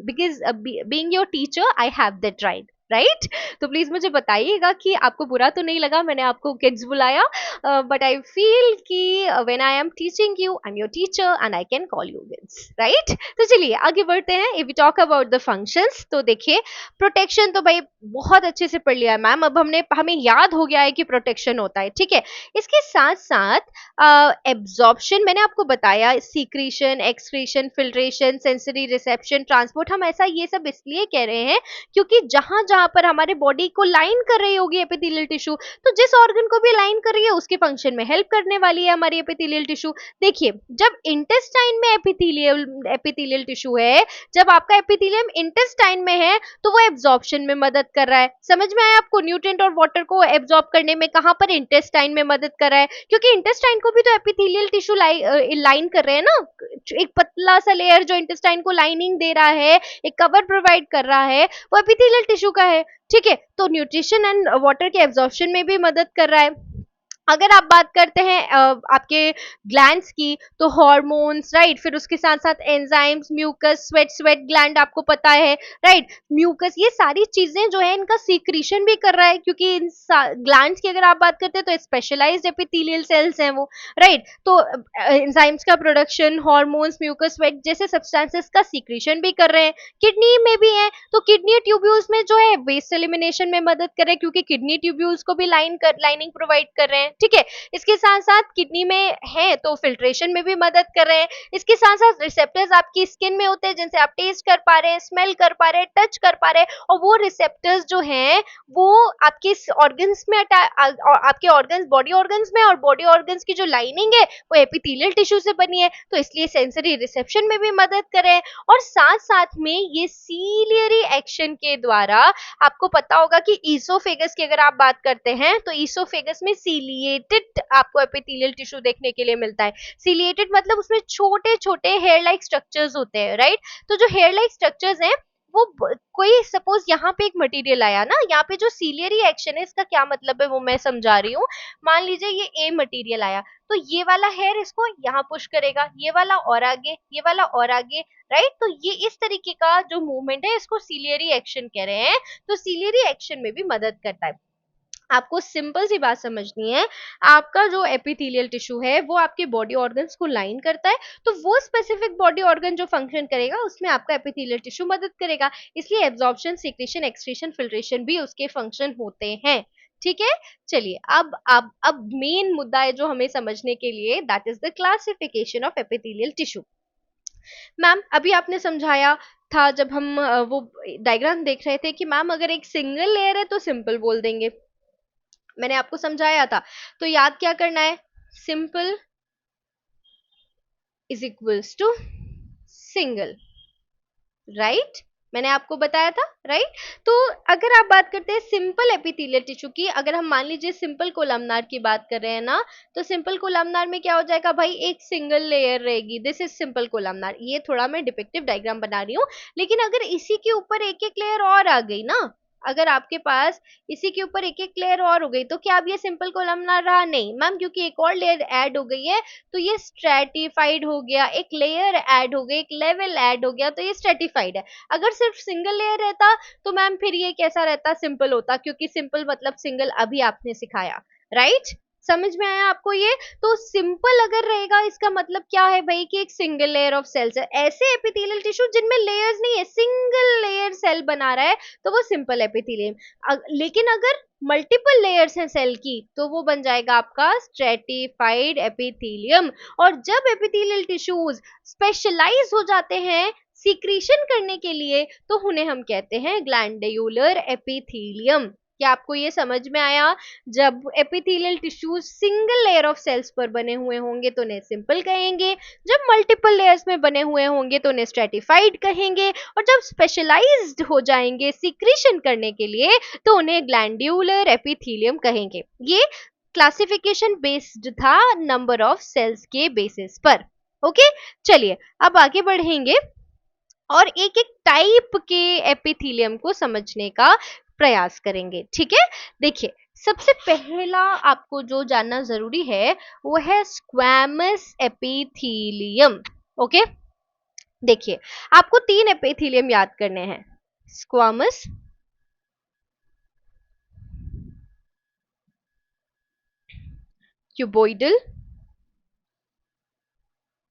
because being your teacher I have that right, right. तो please मुझे बताइएगा कि आपको बुरा तो नहीं लगा मैंने आपको किड्स बुलाया, बट आई फील कि when I am teaching you I am your teacher and I can call you kids, right. तो चलिए आगे बढ़ते हैं। If we talk about the functions, तो देखिए प्रोटेक्शन तो भाई बहुत अच्छे से पढ़ लिया है मैम, अब हमें याद हो गया है कि प्रोटेक्शन होता है। ठीक है, इसके साथ साथ एब्जॉर्प्शन मैंने आपको बताया, secretion, excretion, filtration, sensory reception, transport, हम ऐसा ये सब इसलिए कह रहे हैं क्योंकि जहां जहां पर हमारे बॉडी को लाइन कर रही होगी एपिथेलियल टिश्यू, तो जिस ऑर्गन को भी लाइन कर रही है उसके फंक्शन में हेल्प करने वाली है हमारी एपिथेलियल टिश्यू। देखिए जब इंटेस्टाइन में एपिथेलियल टिश्यू है, जब आपका एपिथेलियम इंटेस्टाइन में है तो वो एब्जॉर्प्शन में मदद कर रहा है। समझ में आया आपको? न्यूट्रिएंट और वाटर को एब्जॉर्ब करने में कहां पर? इंटेस्टाइन में मदद कर रहा है, क्योंकि इंटेस्टाइन को भी तो एपिथेलियल टिश्यू लाइन कर रहे हैं ना, एक पतला सा लेयर जो इंटेस्टाइन को लाइनिंग दे रहा है, एक कवर प्रोवाइड कर रहा है, वो एपिथेलियल टिश्यू का है। ठीक है, तो न्यूट्रिशन एंड वाटर के एब्जॉर्प्शन में भी मदद कर रहा है। अगर आप बात करते हैं आपके ग्लैंड्स की, तो हॉर्मोन्स, राइट, फिर उसके साथ साथ एंजाइम्स, म्यूकस, स्वेट ग्लैंड आपको पता है, राइट, म्यूकस, ये सारी चीजें जो है इनका सीक्रेशन भी कर रहा है, क्योंकि इन ग्लैंड्स की अगर आप बात करते हैं तो स्पेशलाइज्ड एपिथेलियल सेल्स हैं वो, राइट। तो एंजाइम्स का प्रोडक्शन, हॉर्मोन्स, म्यूकस, स्वेट जैसे सब्सटेंसेस का सीक्रेशन भी कर रहे हैं। किडनी में भी है, तो किडनी ट्यूब्यूल्स में जो है वेस्ट एलिमिनेशन में मदद कर रहे हैं, क्योंकि किडनी ट्यूब्यूल्स को भी लाइनिंग प्रोवाइड कर रहे हैं। ठीक है। इसके साथ साथ किडनी में है तो फिल्ट्रेशन में भी मदद कर रहे हैं। इसके साथ साथ रिसेप्टर्स आपकी स्किन में होते हैं जिनसे आप टेस्ट कर पा रहे हैं, स्मेल कर पा रहे हैं, टच कर पा रहे हैं, और वो रिसेप्टर्स जो हैं वो आपके ऑर्गन्स में आपके ऑर्गन्स, बॉडी ऑर्गन्स में, और बॉडी ऑर्गन्स की जो लाइनिंग है वो एपिथेलियल टिश्यू से बनी है, तो इसलिए सेंसरी रिसेप्शन में भी मदद कर रहे हैं। और साथ साथ में ये सीलियरी एक्शन के द्वारा, आपको पता होगा कि ईसोफेगस की अगर आप बात करते हैं तो ईसोफेगस में सीलिएटेड आपको एपिथेलियल टिश्यू देखने के लिए मिलता है। सीलिएटेड मतलब उसमें छोटे छोटे हेयर लाइक स्ट्रक्चर्स होते हैं, राइट। तो जो हेयर लाइक स्ट्रक्चर्स हैं वो कोई सपोज यहाँ पे एक मटेरियल आया ना, यहाँ पे जो सीलियरी एक्शन है इसका क्या मतलब है वो मैं समझा रही हूँ। मान लीजिए ये ए मटेरियल आया, तो ये वाला हेयर इसको यहाँ पुश करेगा, ये वाला और आगे, ये वाला और आगे, राइट। तो ये इस तरीके का जो मूवमेंट है इसको सीलियरी एक्शन कह रहे हैं। तो सीलियरी एक्शन में भी मदद करता है। आपको सिंपल सी बात समझनी है, आपका जो एपिथेलियल टिश्यू है वो आपके बॉडी ऑर्गन्स को लाइन करता है, तो वो स्पेसिफिक बॉडी ऑर्गन जो फंक्शन करेगा उसमें आपका एपिथेलियल टिश्यू मदद करेगा। इसलिए एब्जॉर्प्शन, सीक्रेशन, एक्सक्रीशन, फिल्ट्रेशन भी उसके फंक्शन होते हैं, ठीक है। चलिए अब मेन मुद्दा है जो हमें समझने के लिए, that is the classification of epithelial tissue. Ma'am अभी आपने समझाया था जब हम वो डायग्राम देख रहे थे कि मैम अगर एक सिंगल लेयर है तो सिंपल बोल देंगे, मैंने आपको समझाया था। तो याद क्या करना है, simple is equals to single, right. मैंने आपको बताया था, राइट। तो अगर आप बात करते हैं सिंपल एपिथेलियल टिश्यू की, अगर हम मान लीजिए सिंपल कोलमनार की बात कर रहे हैं ना, तो सिंपल कोलमनार में क्या हो जाएगा भाई, एक सिंगल लेयर रहेगी, दिस इज सिंपल कोलमनार। ये थोड़ा मैं डिपिक्टिव डायग्राम बना रही हूँ, लेकिन अगर इसी के ऊपर एक एक लेयर और आ गई ना, अगर आपके पास इसी के ऊपर एक एक लेयर और हो गई, तो क्या अब ये सिंपल कोलमनार रहा? नहीं मैम, क्योंकि एक और लेयर ऐड हो गई है तो ये स्ट्रेटिफाइड हो गया, एक लेयर ऐड हो गई, एक लेवल ऐड हो गया, तो ये स्ट्रेटिफाइड है। अगर सिर्फ सिंगल लेयर रहता तो मैम फिर ये कैसा रहता, सिंपल होता, क्योंकि सिंपल मतलब सिंगल, अभी आपने सिखाया, राइट। समझ में आया आपको ये? तो सिंपल अगर रहेगा इसका मतलब क्या है भाई, कि एक सिंगल लेयर ऑफ सेल्स है। ऐसे एपिथेलियल टिश्यू जिनमें लेयर्स नहीं है, सिंगल लेयर सेल बना रहा है, तो वो सिंपल एपिथेलियम। लेकिन अगर मल्टीपल लेयर्स हैं सेल की, तो वो बन जाएगा आपका स्ट्रेटिफाइड एपिथेलियम। और जब एपिथेलियल टिश्यूज स्पेशलाइज हो जाते हैं सीक्रीशन करने के लिए, तो उन्हें हम कहते हैं ग्लैंडुलर एपिथेलियम। क्या आपको ये समझ में आया? जब epithelial tissues single layer of cells पर बने हुए होंगे तो उन्हें सिंपल कहेंगे, जब मल्टीपल लेयर्स में बने हुए होंगे तो उन्हें स्ट्रेटिफाइड कहेंगे, और जब स्पेशलाइज्ड हो जाएंगे सीक्रेशन करने के लिए तो उन्हें ग्लैंडुलर एपिथेलियम कहेंगे। ये क्लासिफिकेशन बेस्ड था नंबर ऑफ सेल्स के बेसिस पर। ओके, चलिए अब आगे बढ़ेंगे और एक एक टाइप के एपिथेलियम को समझने का प्रयास करेंगे, ठीक है। देखिए, सबसे पहला आपको जो जानना जरूरी है वो है स्क्वैमस एपिथेलियम। ओके, देखिए आपको 3 एपिथेलियम याद करने हैं, squamous, cuboidal,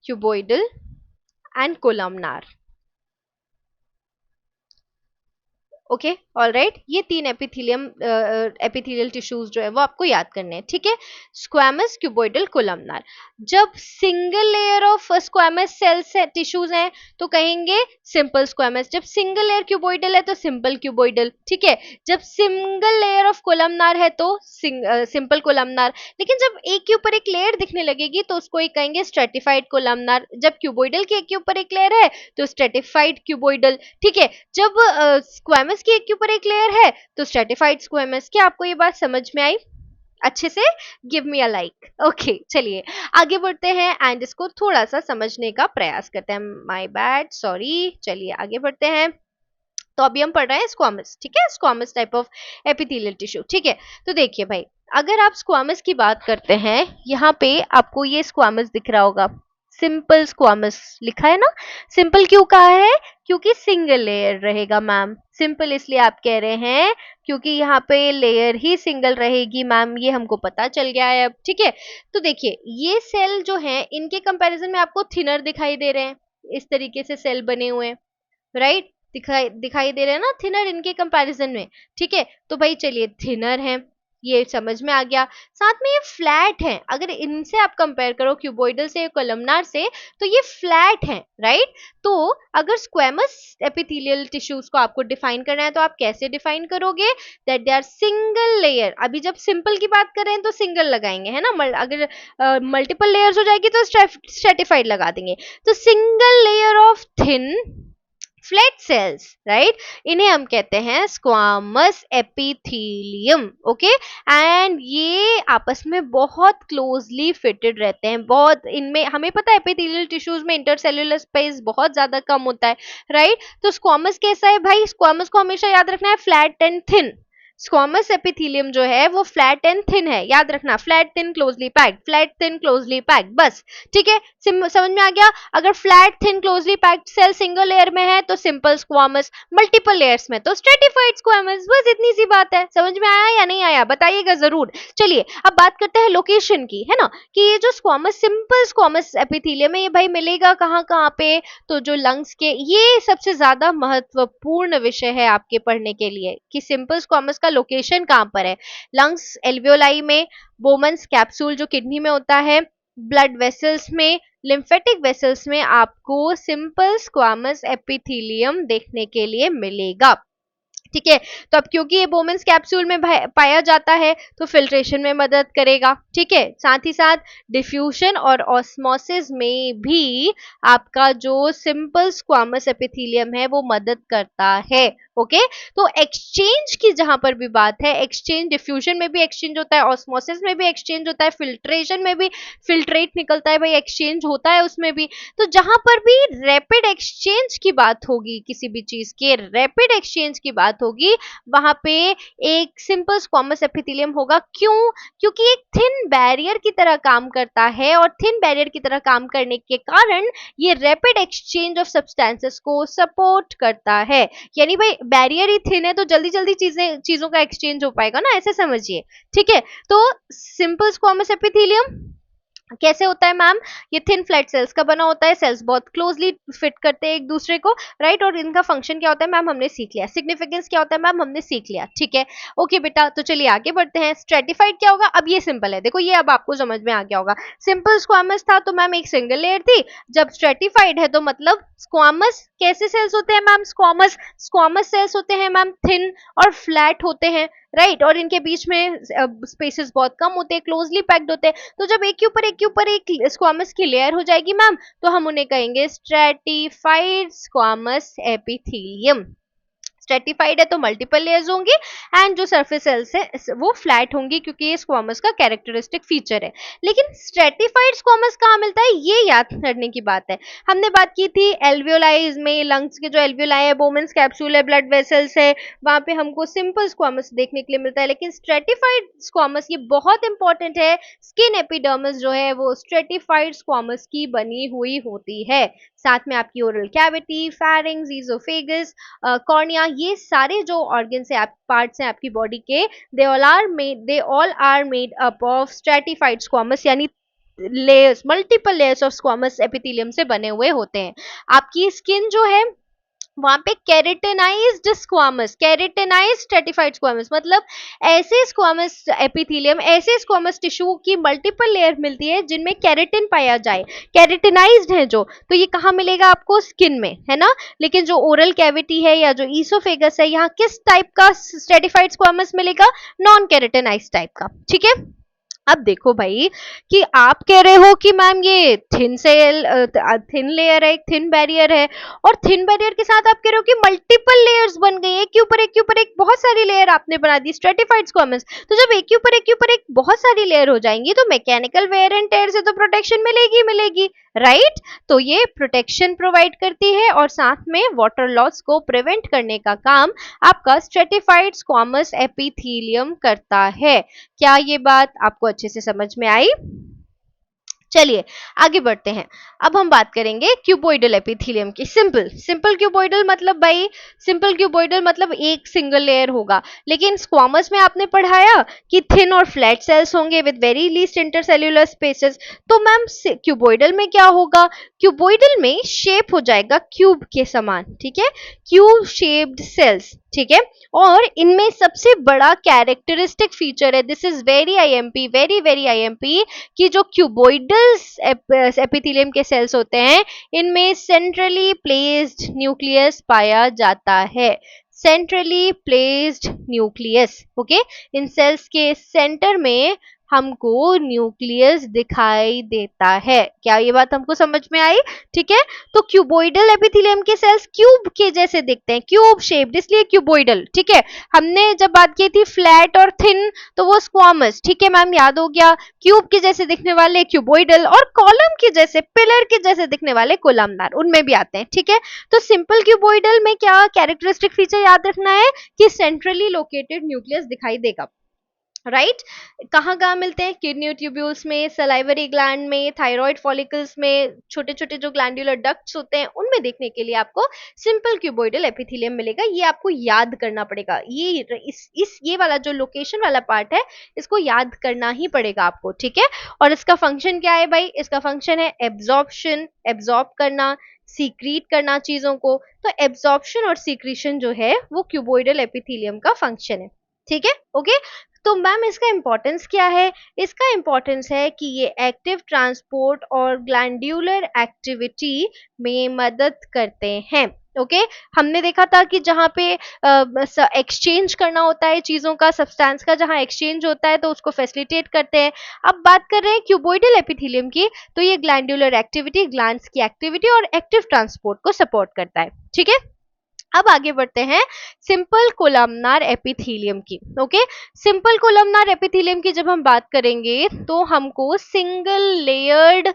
cuboidal and columnar. Okay, alright, ये 3 एपिथेलियल टिश्यूज जो है वो आपको याद करने हैं, ठीक है। Squamous, cuboidal, columnar. जब single layer of squamous cells tissues हैं तो कहेंगे सिंपल स्क्वैमस, जब सिंगल लेयर क्यूबोइडल है तो सिंपल क्यूबोइडल, ठीक है। जब सिंगल लेयर ऑफ कोलमनार है तो सिंपल कोलमनार। लेकिन जब एक के ऊपर एक लेयर दिखने लगेगी तो उसको एक कहेंगे स्ट्रेटिफाइड कोलमनार। जब क्यूबोइडल के एक के ऊपर एक लेयर है तो स्ट्रेटिफाइड क्यूबोइडल, ठीक है। जब स्क्वैमस की एक के ऊपर एक लेयर है तो स्ट्रेटिफाइड स्क्वैमस। क्या आपको ये बात समझ में आई अच्छे से? Give me a like. Okay, चलिए आगे बढ़ते हैं एंड इसको थोड़ा सा समझने का प्रयास करते हैं। My bad, sorry. चलिए आगे बढ़ते हैं। तो अभी हम पढ़ रहे हैं स्क्वामस, ठीक है, squamous type of epithelial tissue, ठीक है। तो देखिए भाई, अगर आप स्क्वामस की बात करते हैं, यहाँ पे आपको ये स्क्वामस दिख रहा होगा, सिंपल स्क्वामस लिखा है ना। सिंपल क्यों कहा है? क्योंकि सिंगल लेयर रहेगा मैम। सिंपल इसलिए आप कह रहे हैं क्योंकि यहाँ पे लेयर ही सिंगल रहेगी मैम, ये हमको पता चल गया है अब, ठीक है। तो देखिए, ये सेल जो है इनके कंपैरिजन में आपको थिनर दिखाई दे रहे हैं, इस तरीके से सेल बने हुए हैं, राइट। दिखाई दिखाई दे रहे हैं ना थिनर इनके कंपैरिजन में, ठीक है। तो भाई चलिए, थिनर है, ये समझ में आ गया। साथ में ये फ्लैट है, अगर इनसे आप कंपेयर करो क्यूबोइडल से, कोलमनार से, तो ये फ्लैट है, राइट। तो अगर स्क्वेमस एपिथेलियल टिश्यूज को आपको डिफाइन करना है तो आप कैसे डिफाइन करोगे, that they are single layer. अभी जब सिंपल की बात करें तो सिंगल लगाएंगे, है ना, अगर मल्टीपल लेयर्स हो जाएगी तो स्ट्रेटिफाइड लगा देंगे। तो single layer of thin flat sales, right, इन्हें हम कहते हैं स्क्वामस एपिथेलियम, ओके। एंड ये आपस में बहुत क्लोजली फिटेड रहते हैं, बहुत इनमें हमें पता है एपिथेलियल टिश्यूज में इंटरसेल्युलर स्पेस बहुत ज्यादा कम होता है, राइट। तो स्क्वामस कैसा है भाई, स्क्वामस को हमेशा याद रखना है flat and thin. Squamous epithelium जो है वो फ्लैट एंड थिन है, याद रखना, flat thin closely packed, flat thin closely packed, बस, ठीक है, समझ में आ गया। अगर flat thin closely packed cell single layer में है तो सिंपल स्क्वामस, मल्टीपल लेयर्स में तो स्ट्रेटिफाइड स्क्वामस, बस इतनी सी बात है। समझ में आया या नहीं आया, बताइएगा जरूर। चलिए अब बात करते हैं लोकेशन की, है ना, कि ये जो स्क्वामस, सिंपल स्क्वामस एपिथेलियम है, ये भाई मिलेगा कहाँ कहाँ पे, तो जो लंग्स के, ये सबसे ज्यादा महत्वपूर्ण विषय है आपके पढ़ने के लिए कि सिंपल स्क्वामस का लोकेशन कहां पर है। लंग्स एल्वियोलाई में, बोमन्स कैप्सूल जो किडनी में होता है, ब्लड वेसल्स में, लिम्फेटिक वेसल्स में आपको सिंपल स्क्वामस एपिथेलियम देखने के लिए मिलेगा, ठीक है। तो अब क्योंकि ये बोमेंस कैप्सूल में पाया जाता है तो फिल्ट्रेशन में मदद करेगा, ठीक है। साथ ही साथ डिफ्यूजन और ऑस्मोसिस में भी आपका जो सिंपल स्क्वामस एपिथेलियम है वो मदद करता है, ओके। तो एक्सचेंज की जहां पर भी बात है, एक्सचेंज, डिफ्यूजन में भी एक्सचेंज होता है, ऑस्मोसिस में भी एक्सचेंज होता है, फिल्ट्रेशन में भी फिल्ट्रेट निकलता है भाई, एक्सचेंज होता है उसमें भी। तो जहां पर भी रैपिड एक्सचेंज की बात होगी, किसी भी चीज के रैपिड एक्सचेंज की बात होगी, वहां पे एक सिंपल स्क्वामस एपिथेलियम होगा। क्यों? क्योंकि एक थिन बैरियर की तरह काम करता है, और थिन बैरियर की तरह काम करने के कारण ये रैपिड एक्सचेंज ऑफ सब्सटेंसेस को सपोर्ट करता है। यानी भाई बैरियर ही थिन है तो जल्दी जल्दी चीजों का एक्सचेंज हो पाएगा ना, ऐसे समझिए, ठीक है। तो सिंपल स्क्वामस एपिथेलियम कैसे होता है मैम, ये थिन फ्लैट सेल्स का बना होता है, सेल्स बहुत क्लोजली फिट करते हैं एक दूसरे को, राइट। और इनका फंक्शन क्या होता है मैम, हमने सीख लिया। सिग्निफिकेंस क्या होता है मैम, हमने सीख लिया, ठीक है, ओके बेटा। तो चलिए आगे बढ़ते हैं। स्ट्रेटिफाइड क्या होगा, अब ये सिंपल है, देखो ये अब आपको समझ में आ गया होगा। सिंपल स्क्वामस था तो मैम एक सिंगल लेयर थी, जब स्ट्रेटिफाइड है तो मतलब स्क्वामस कैसे सेल्स होते हैं मैम, स्क्वामस स्क्वामस सेल्स होते हैं मैम थिन और फ्लैट होते हैं, राइट। और इनके बीच में स्पेसेस बहुत कम होते हैं, क्लोजली पैक्ड होते हैं। तो जब एक के ऊपर एक के ऊपर एक स्क्वामस की लेयर हो जाएगी मैम, तो हम उन्हें कहेंगे स्ट्रेटिफाइड स्क्वामस एपिथेलियम। स्ट्रेटिफाइड है तो मल्टीपल लेयर्स होंगी, एंड जो सरफेस सेल्स है वो फ्लैट होंगी, क्योंकि ये स्क्वामस का कैरेक्टरिस्टिक फीचर है। लेकिन स्ट्रेटिफाइड स्क्वामस कहाँ मिलता है, ये याद करने की बात है। हमने बात की थी एल्वियोलाइज में, लंग्स के जो एल्वियोलाई है, बोमेंस कैप्सूल है, ब्लड वेसल्स है, वहां पे हमको सिंपल स्क्वामस देखने के लिए मिलता है। लेकिन स्ट्रेटिफाइड स्क्वामस ये बहुत इंपॉर्टेंट है, स्किन एपिडर्मिस जो है वो स्ट्रेटिफाइड स्क्वामस की बनी हुई होती है। साथ में आपकी ओरल कैविटी, फेरिंग्स, ईजोफेगस, कॉर्निया, ये सारे जो ऑर्गन्स है, पार्ट्स हैं आपकी बॉडी के, they all are made up of stratified squamous, यानी layers, multiple layers of squamous epithelium से बने हुए होते हैं। आपकी स्किन जो है वहां पे केरेटिनाइज्ड स्क्वामस, केरेटिनाइज्ड स्ट्रेटिफाइड स्क्वामस, मतलब ऐसे स्क्वामस एपिथेलियम, ऐसे स्क्वामस टिश्यू की मल्टीपल लेयर मिलती है जिनमें केरेटिन पाया जाए, केरेटिनाइज्ड है जो, तो ये कहाँ मिलेगा आपको, स्किन में, है ना। लेकिन जो ओरल कैविटी है या जो ईसोफेगस है, यहाँ किस टाइप का स्ट्रेटिफाइड स्क्वामस मिलेगा, नॉन केरेटिनाइज्ड टाइप का, ठीक है। अब देखो भाई कि आप कह रहे हो कि मैम ये थिन सेल, थिन लेयर है, एक थिन बैरियर है, और थिन बैरियर के साथ आप कह रहे हो कि मल्टीपल लेयर्स बन गई, एक के ऊपर एक के ऊपर एक बहुत सारी लेयर आपने बना दी स्ट्रेटिफाइड स्क्वामस। तो जब एक के ऊपर एक के ऊपर एक बहुत सारी लेयर हो जाएंगी तो मैकेनिकल वेयर एंड टेयर से तो प्रोटेक्शन मिलेगी मिलेगी, राइट। तो ये प्रोटेक्शन प्रोवाइड करती है, और साथ में वाटर लॉस को प्रिवेंट करने का काम आपका स्ट्रेटिफाइड स्क्वामस एपिथेलियम करता है। क्या ये बात आपको अच्छे से समझ में आई? चलिए आगे बढ़ते हैं। अब हम बात करेंगे क्यूबोइडल एपिथेलियम की। सिंपल सिंपल क्यूबोइडल मतलब भाई, सिंपल क्यूबोइडल मतलब एक सिंगल लेयर होगा। लेकिन स्क्वामस में आपने पढ़ाया कि थिन और फ्लैट सेल्स होंगे with very least intercellular spaces. तो मैम क्यूबोइडल में क्या होगा, क्यूबोइडल में शेप हो जाएगा क्यूब के समान, ठीक है, क्यूब शेप्ड सेल्स, ठीक है। और इनमें सबसे बड़ा कैरेक्टरिस्टिक फीचर है, this is very IMP, very very IMP, कि जो क्यूबोइडल्स एपिथेलियम के सेल्स होते हैं इनमें सेंट्रली प्लेस्ड न्यूक्लियस पाया जाता है, सेंट्रली प्लेस्ड न्यूक्लियस। ओके, इन सेल्स के सेंटर में हमको न्यूक्लियस दिखाई देता है। क्या ये बात हमको समझ में आई? ठीक है। तो क्यूबोइडल एपिथेलियम के सेल्स क्यूब के जैसे दिखते हैं, क्यूब शेप्ड, इसलिए क्यूबोइडल। ठीक है। हमने जब बात की थी फ्लैट और थिन, तो वो स्क्वामस। ठीक है मैम, याद हो गया। क्यूब के जैसे दिखने वाले क्यूबोइडल, और कॉलम के जैसे, पिलर के जैसे दिखने वाले कोलमनार, उनमें भी आते हैं। ठीक है। तो सिंपल क्यूबोइडल में क्या कैरेक्टरिस्टिक फीचर याद रखना है कि सेंट्रली लोकेटेड न्यूक्लियस दिखाई देगा। राइट कहाँ कहाँ मिलते हैं? किडनी ट्यूब्यूल्स में, सलाइवरी ग्लैंड में, थायराइड फॉलिकल्स में, छोटे छोटे जो ग्लैंडुलर डक्ट्स होते हैं उनमें देखने के लिए आपको सिंपल क्यूबोइडल एपिथेलियम मिलेगा। ये आपको याद करना पड़ेगा, ये वाला जो लोकेशन वाला पार्ट है इसको याद करना ही पड़ेगा आपको। ठीक है। और इसका फंक्शन क्या है भाई? इसका फंक्शन है एब्जॉर्प्शन, एब्जॉर्ब करना, सीक्रीट करना चीजों को। तो एब्जॉर्प्शन और सीक्रीशन जो है वो क्यूबोइडल एपिथेलियम का फंक्शन है। ठीक है। ओके। तो मैम इसका इंपॉर्टेंस क्या है? इसका इंपॉर्टेंस है कि ये एक्टिव ट्रांसपोर्ट और ग्लैंड्यूलर एक्टिविटी में मदद करते हैं। ओके हमने देखा था कि जहाँ पे एक्सचेंज करना होता है चीजों का, सब्सटेंस का जहाँ एक्सचेंज होता है तो उसको फैसिलिटेट करते हैं। अब बात कर रहे हैं क्यूबोइडल एपिथेलियम की, तो ये ग्लैंड्यूलर एक्टिविटी, ग्लैंड्स की एक्टिविटी और एक्टिव ट्रांसपोर्ट को सपोर्ट करता है। ठीक है। अब आगे बढ़ते हैं सिंपल कोलमनार एपिथेलियम की। ओके सिंपल कोलमनार एपिथेलियम की जब हम बात करेंगे तो हमको single layered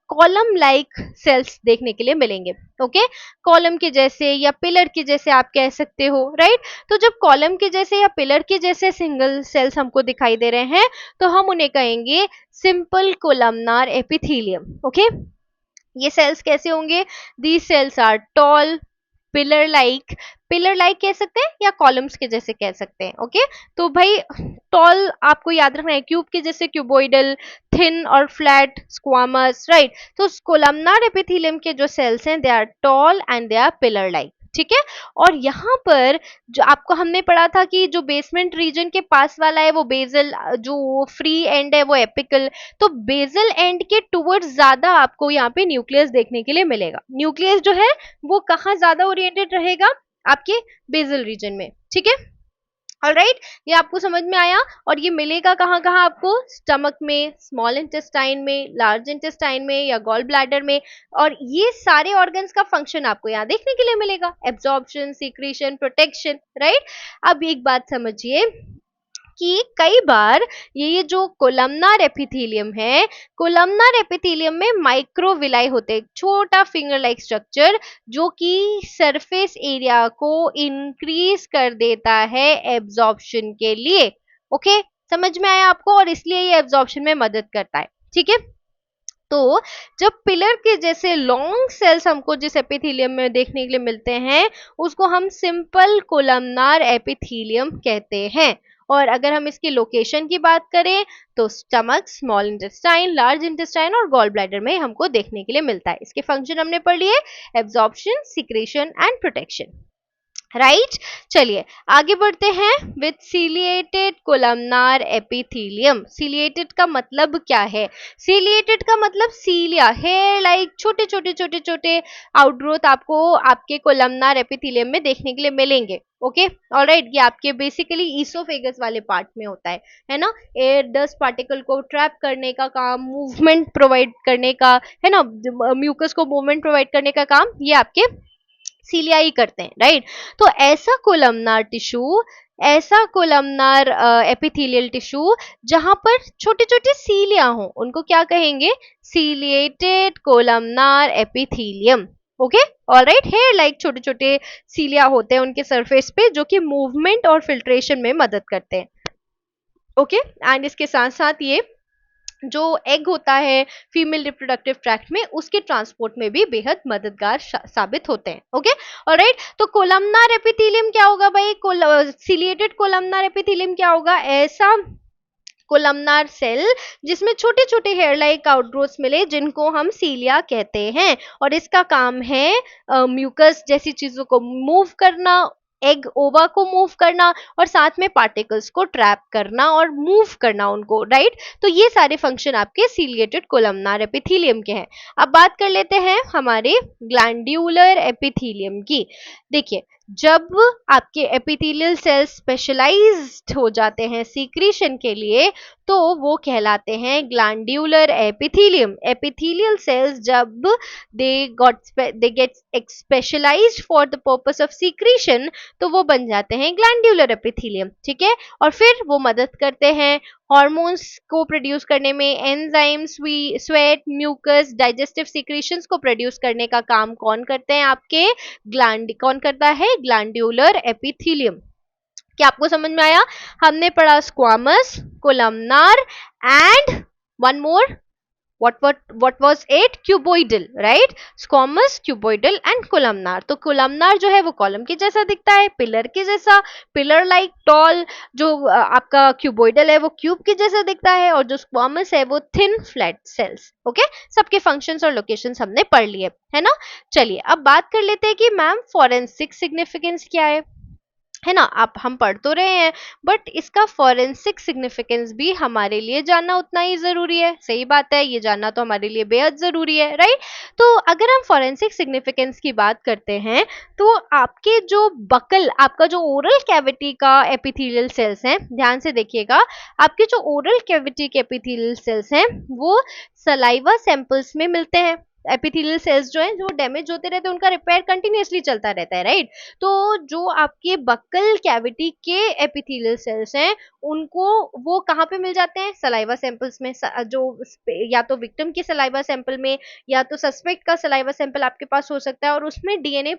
column like cells देखने के लिए मिलेंगे। ओके कॉलम के जैसे या पिलर के जैसे आप कह सकते हो। राइट तो जब कॉलम के जैसे या पिलर के जैसे सिंगल सेल्स हमको दिखाई दे रहे हैं तो हम उन्हें कहेंगे सिंपल कोलमनार एपिथेलियम। ओके ये सेल्स कैसे होंगे? These cells are tall, pillar like कह सकते हैं या कॉलम्स के जैसे कह सकते हैं। ओके तो भाई टॉल आपको याद रखना है, क्यूब के जैसे क्यूबोइडल, थिन और फ्लैट स्क्वामस। राइट तो कोलमनार एपिथेलियम के जो सेल्स हैं they are tall and they are pillar like. ठीक है। और यहाँ पर जो आपको हमने पढ़ा था कि जो बेसमेंट रीजन के पास वाला है वो बेजल, जो फ्री एंड है वो एपिकल। तो बेजल एंड के टुवर्ड्स ज्यादा आपको यहाँ पे न्यूक्लियस देखने के लिए मिलेगा। न्यूक्लियस जो है वो कहाँ ज्यादा ओरिएंटेड रहेगा? आपके बेजल रीजन में। ठीक है। ऑलराइट ये आपको समझ में आया। और ये मिलेगा कहाँ कहाँ आपको? स्टमक में, स्मॉल इंटेस्टाइन में, लार्ज इंटेस्टाइन में या गॉल ब्लैडर में। और ये सारे ऑर्गन्स का फंक्शन आपको यहाँ देखने के लिए मिलेगा, एब्जॉर्प्शन, सीक्रेशन, प्रोटेक्शन। राइट अब एक बात समझिए कि कई बार ये जो कोलमनार एपिथेलियम है, कोलमनार एपिथेलियम में माइक्रोविलाई होते हैं, छोटा फिंगर लाइक स्ट्रक्चर जो कि सरफेस एरिया को इंक्रीज कर देता है एब्जॉर्प्शन के लिए। ओके समझ में आया आपको? और इसलिए ये एब्जॉर्प्शन में मदद करता है। ठीक है। तो जब पिलर के जैसे लॉन्ग सेल्स हमको जिस एपिथेलियम में देखने के लिए मिलते हैं उसको हम सिंपल कोलमनार एपिथेलियम कहते हैं। और अगर हम इसकी लोकेशन की बात करें तो stomach, small intestine, large intestine और गॉल ब्लैडर में हमको देखने के लिए मिलता है। इसके फंक्शन हमने पढ़ लिए, absorption, secretion and protection. Right चलिए आगे बढ़ते हैं with ciliated columnar epithelium. Ciliated का मतलब क्या है? सीलिएटेड का मतलब सीलिया, हेयर लाइक छोटे छोटे छोटे छोटे आउटग्रोथ आपको आपके कोलमनार एपिथेलियम में देखने के लिए मिलेंगे। ओके ऑलराइट ये आपके बेसिकली ईसोफेगस वाले पार्ट में होता है ना? एयर डस्ट पार्टिकल को ट्रैप करने का काम, मूवमेंट प्रोवाइड करने का, है ना, म्यूकस को मूवमेंट प्रोवाइड करने का काम ये आपके सीलिया ही करते हैं। राइट तो ऐसा कोलमनार टिश्यू, ऐसा कोलमनार एपिथेलियल टिश्यू जहां पर छोटे छोटे सीलिया हो उनको क्या कहेंगे? Ciliated columnar epithelium. Okay alright hair like छोटे छोटे सीलिया होते हैं उनके सरफेस पे जो कि मूवमेंट और फिल्ट्रेशन में मदद करते हैं। ओके एंड इसके साथ साथ ये जो एग होता है फीमेल रिप्रोडक्टिव ट्रैक्ट में उसके ट्रांसपोर्ट में भी बेहद मददगार साबित होते हैं। ओके ऑलराइट तो कोलमनार एपिथेलियम क्या होगा भाई? सीलिएटेड कोलमनार एपिथेलियम क्या होगा? ऐसा कोलमनार सेल जिसमें छोटे छोटे हेयर लाइक आउटग्रोथ्स मिले जिनको हम सीलिया कहते हैं। और इसका काम है म्यूकस जैसी चीजों को मूव करना, एग ओवा को मूव करना और साथ में पार्टिकल्स को ट्रैप करना और मूव करना उनको, राइट। तो ये सारे फंक्शन आपके सीलिएटेड कोलमनार एपिथेलियम के हैं। अब बात कर लेते हैं हमारे ग्लैंड्यूलर एपिथेलियम की। देखिए, जब आपके एपिथेलियल सेल्स स्पेशलाइज्ड हो जाते हैं सीक्रेशन के लिए तो वो कहलाते हैं ग्लैंड्यूलर एपिथेलियम। एपिथेलियल सेल्स जब they get specialised for the purpose of secretion तो वो बन जाते हैं ग्लैंड्यूलर एपिथेलियम, ठीक है। और फिर वो मदद करते हैं हॉर्मोन्स को प्रोड्यूस करने में, enzymes, sweat, mucus, digestive secretions को प्रोड्यूस करने का काम कौन करते हैं आपके कौन करता है? Glandular epithelium. क्या आपको समझ में आया? हमने पढ़ा squamous, columnar and one more, what was it? Cuboidal, right. Squamous, cuboidal and columnar. तो कोलमनार जो है वो कॉलम के जैसा दिखता है, पिलर के जैसा, पिलर लाइक टॉल। जो आपका क्यूबोइडल है वो क्यूब के जैसा दिखता है और जो स्क्वामस है वो थिन फ्लैट सेल्स। ओके, सबके फंक्शंस और लोकेशंस हमने पढ़ लिए, है ना। चलिए अब बात कर लेते हैं कि मैम फॉरेंसिक सिग्निफिकेंस क्या है ना। आप हम पढ़ तो रहे हैं बट इसका फॉरेंसिक सिग्निफिकेंस भी हमारे लिए जानना उतना ही जरूरी है। सही बात है, ये जानना तो हमारे लिए बेहद जरूरी है, राइट। तो अगर हम फॉरेंसिक सिग्निफिकेंस की बात करते हैं तो आपके जो बकल, आपका जो ओरल कैविटी का एपिथेलियल सेल्स हैं, ध्यान से देखिएगा, आपके जो ओरल कैविटी के एपिथेलियल सेल्स हैं वो सलाइवा सैंपल्स में मिलते हैं। एपिथेलियल सेल्स जो हैं जो डैमेज होते रहते हैं उनका रिपेयर कंटिन्यूअसली चलता रहता है, राइट। तो जो आपके बक्कल कैविटी के एपिथेलियल सेल्स हैं उनको वो कहाँ पे मिल जाते हैं? सलाइवा सैंपल्स में। जो या तो विक्टिम के सलाइवा सैंपल में या तो सस्पेक्ट का सलाइवा सैंपल आपके पास हो सकता है और उसमें डीएनए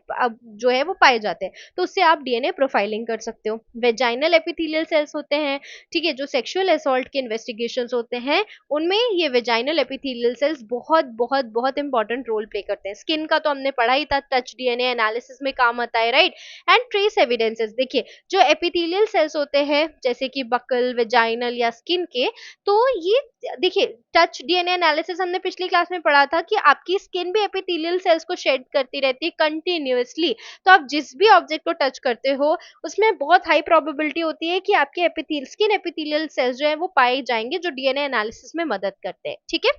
जो है वो पाए जाते हैं, तो उससे आप डीएनए प्रोफाइलिंग कर सकते हो। वेजाइनल एपिथेलियल सेल्स होते हैं, ठीक है, जो सेक्सुअल असॉल्ट के इन्वेस्टिगेशंस होते हैं उनमें ये वेजाइनल एपिथेलियल सेल्स बहुत बहुत बहुत इंपॉर्टेंट रोल प्ले करते हैं। स्किन का तो हमने पढ़ा ही था, टच डीएनए एनालिसिस में काम आता है, राइट। एंड ट्रेस एविडेंसेस, देखिए जो एपिथेलियल सेल्स होते हैं जैसे कि बकल, वेजाइनल या स्किन के, तो ये देखिए टच डीएनए एनालिसिस हमने पिछली क्लास में पढ़ा था कि आपकी स्किन भी एपिथेलियल सेल्स को शेड करती रहती है कंटिन्यूअसली। तो आप जिस भी ऑब्जेक्ट को टच करते हो उसमें बहुत हाई प्रोबेबिलिटी होती है कि आपके स्किन एपिथेलियल सेल्स जो है वो पाए जाएंगे जो डीएनए एनालिसिस में मदद करते हैं, ठीक है।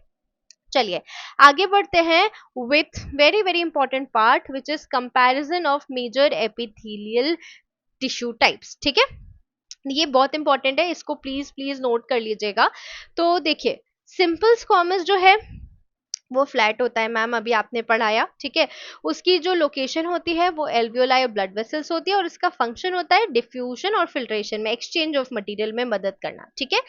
चलिए आगे बढ़ते हैं with very very important part which is comparison of major epithelial tissue types, ठीक है। ये बहुत इंपॉर्टेंट है, इसको प्लीज प्लीज नोट कर लीजिएगा। तो देखिए सिंपल स्क्वामस जो है वो फ्लैट होता है, मैम अभी आपने पढ़ाया, ठीक है। उसकी जो लोकेशन होती है वो एल्वियोलाई और ब्लड वेसल्स होती है और इसका फंक्शन होता है डिफ्यूजन और फिल्ट्रेशन में, एक्सचेंज ऑफ मटेरियल में मदद करना, ठीक है।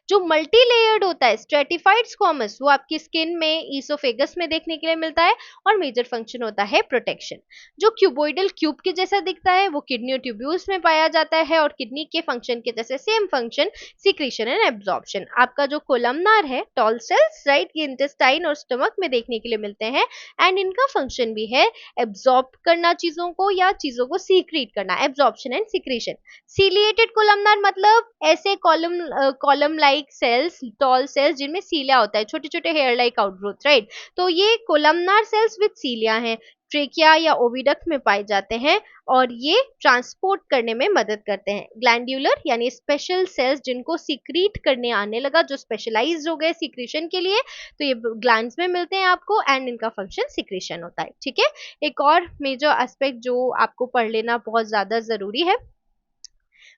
जो मल्टी लेयर्ड होता है स्ट्रेटिफाइड स्क्वामस वो आपकी स्किन में, ईसोफेगस में देखने के लिए मिलता है और मेजर फंक्शन होता है प्रोटेक्शन। जो क्यूबोइडल क्यूब के जैसा दिखता है वो किडनी ट्यूब्यूल्स में पाया जाता है और किडनी के फंक्शन के जैसे same function, secretion and absorption. आपका जो कोलमनार है, टॉल सेल्स, राइट, ये इंटेस्टाइन और स्टमक में देखने के लिए मिलते हैं एंड इनका फंक्शन भी है एब्जॉर्ब करना चीजों को या चीजों को सीक्रेट करना, absorption and secretion. Ciliated columnar मतलब ऐसे column like cells, tall cells जिनमें सीलिया होता है, छोटे छोटे हेयर लाइक आउटग्रोथ, राइट। तो ये कोलमनार सेल्स विद सीलिया हैं, ट्रेकिया या ओविडक्ट में पाए जाते हैं और ये ट्रांसपोर्ट करने में मदद करते हैं। ग्लैंड्यूलर यानी स्पेशल सेल्स जिनको सीक्रीट करने आने लगा, जो स्पेशलाइज्ड हो गए सीक्रेशन के लिए, तो ये ग्लैंड्स में मिलते हैं आपको एंड इनका फंक्शन सीक्रेशन होता है, ठीक है। एक और मेजर एस्पेक्ट जो आपको पढ़ लेना बहुत ज्यादा जरूरी है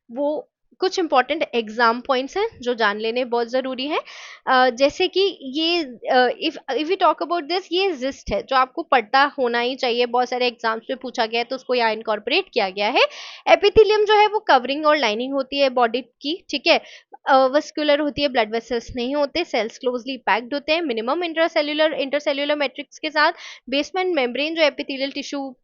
वो कुछ इंपॉर्टेंट एग्जाम पॉइंट्स हैं जो जान लेने बहुत जरूरी है। जैसे कि ये if you talk about this, ये जिस्ट है जो आपको पता होना ही चाहिए, बहुत सारे एग्जाम्स में पूछा गया है तो उसको यहाँ इनकॉर्पोरेट किया गया है। एपिथेलियम जो है वो कवरिंग और लाइनिंग होती है बॉडी की, ठीक है। वस्कुलर होती है, ब्लड वेसल्स नहीं होते, सेल्स क्लोजली पैक्ड होते हैं मिनिमम इंटरसेल्यूलर मैट्रिक्स के साथ। बेसमेंट मेम्ब्रेन जो एपिथेलियल टिश्यू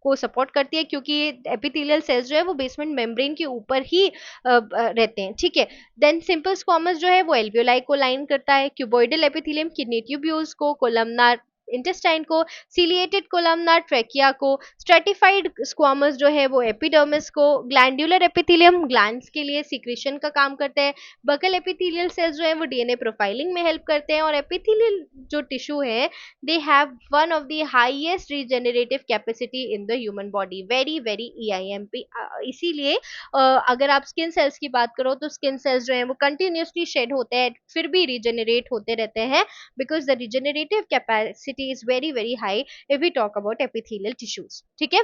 को सपोर्ट करती है क्योंकि एपिथेलियल सेल्स जो है वो बेसमेंट मेम्ब्रेन के ऊपर ही रहते हैं, ठीक है। देन सिंपल स्क्वामस जो है वो एल्वियोलाई को लाइन करता है, क्यूबोइडल एपिथेलियम किडनी ट्यूब्यूल्स को, कोलमनार इंटेस्टाइन को, सिलिएटेड कोलमनार ट्रेकिया को, स्ट्रेटिफाइड स्क्वामस जो है वो एपिडर्मिस को, ग्लैंडुलर एपिथेलियम ग्लैंड्स के लिए सिक्रीशन का काम करते हैं, बकल एपिथेलियल सेल्स जो है वो डीएनए प्रोफाइलिंग में हेल्प करते हैं, और एपिथेलियल जो टिश्यू है they have one of the highest regenerative capacity in the human body, very very IMP. इसीलिए अगर आप स्किन सेल्स की बात करो तो स्किन सेल्स जो है वो कंटिन्यूसली शेड होते हैं फिर भी रीजेनरेट होते रहते हैं, because the regenerative capacity is very very high if we talk about epithelial tissues. ठीक है,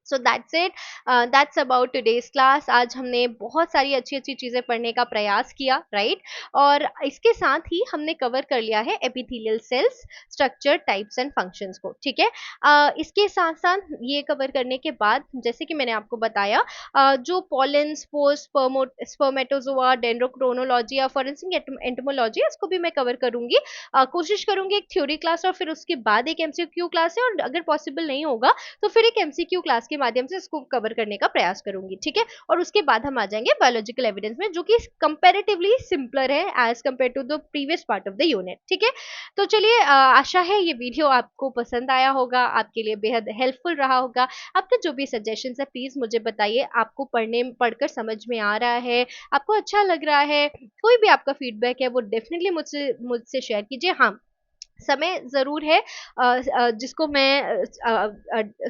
so that's it, that's about today's class. आज हमने बहुत सारी अच्छी अच्छी चीज़ें पढ़ने का प्रयास किया, राइट और इसके साथ ही हमने कवर कर लिया है epithelial cells structure, types and functions को। ठीक है, इसके साथ साथ ये कवर करने के बाद जैसे कि मैंने आपको बताया जो पॉलन, स्पोर्स, स्पर्मेटोजोआ, डेंड्रोक्रोनोलॉजी या फॉरेंसिक एंटोमोलॉजी इसको भी मैं कवर करूंगी। कोशिश करूंगी एक थ्योरी क्लास और फिर उसके बाद एक एमसीक्यू क्लास है, और अगर पॉसिबल नहीं होगा तो फिर एक एमसीक्यू क्लास के माध्यम से इसको कवर करने का प्रयास करूंगी। ठीक है, और उसके बाद हम आ जाएंगे बायोलॉजिकल एविडेंस में, जो कि कंपैरेटिवली सिंपलर है as compare to the previous part of the unit. ठीक है, तो चलिए आशा है ये वीडियो आपको पसंद आया होगा, आपके लिए बेहद हेल्पफुल रहा होगा। आपके जो भी सजेशन है प्लीज मुझे बताइए, आपको पढ़कर समझ में आ रहा है, आपको अच्छा लग रहा है, कोई भी आपका फीडबैक है वो डेफिनेटली मुझसे शेयर कीजिए। हाँ, समय ज़रूर है जिसको मैं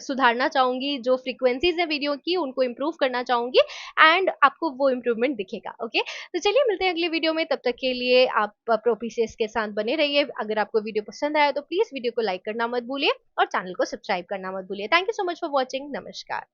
सुधारना चाहूँगी, जो फ्रीक्वेंसीज़ है वीडियो की उनको इम्प्रूव करना चाहूँगी, एंड आपको वो इम्प्रूवमेंट दिखेगा। ओके, तो चलिए मिलते हैं अगली वीडियो में, तब तक के लिए आप प्रोपीसीएस के साथ बने रहिए। अगर आपको वीडियो पसंद आया तो प्लीज़ वीडियो को लाइक करना मत भूलिए और चैनल को सब्सक्राइब करना मत भूलिए। Thank you so much for watching. नमस्कार।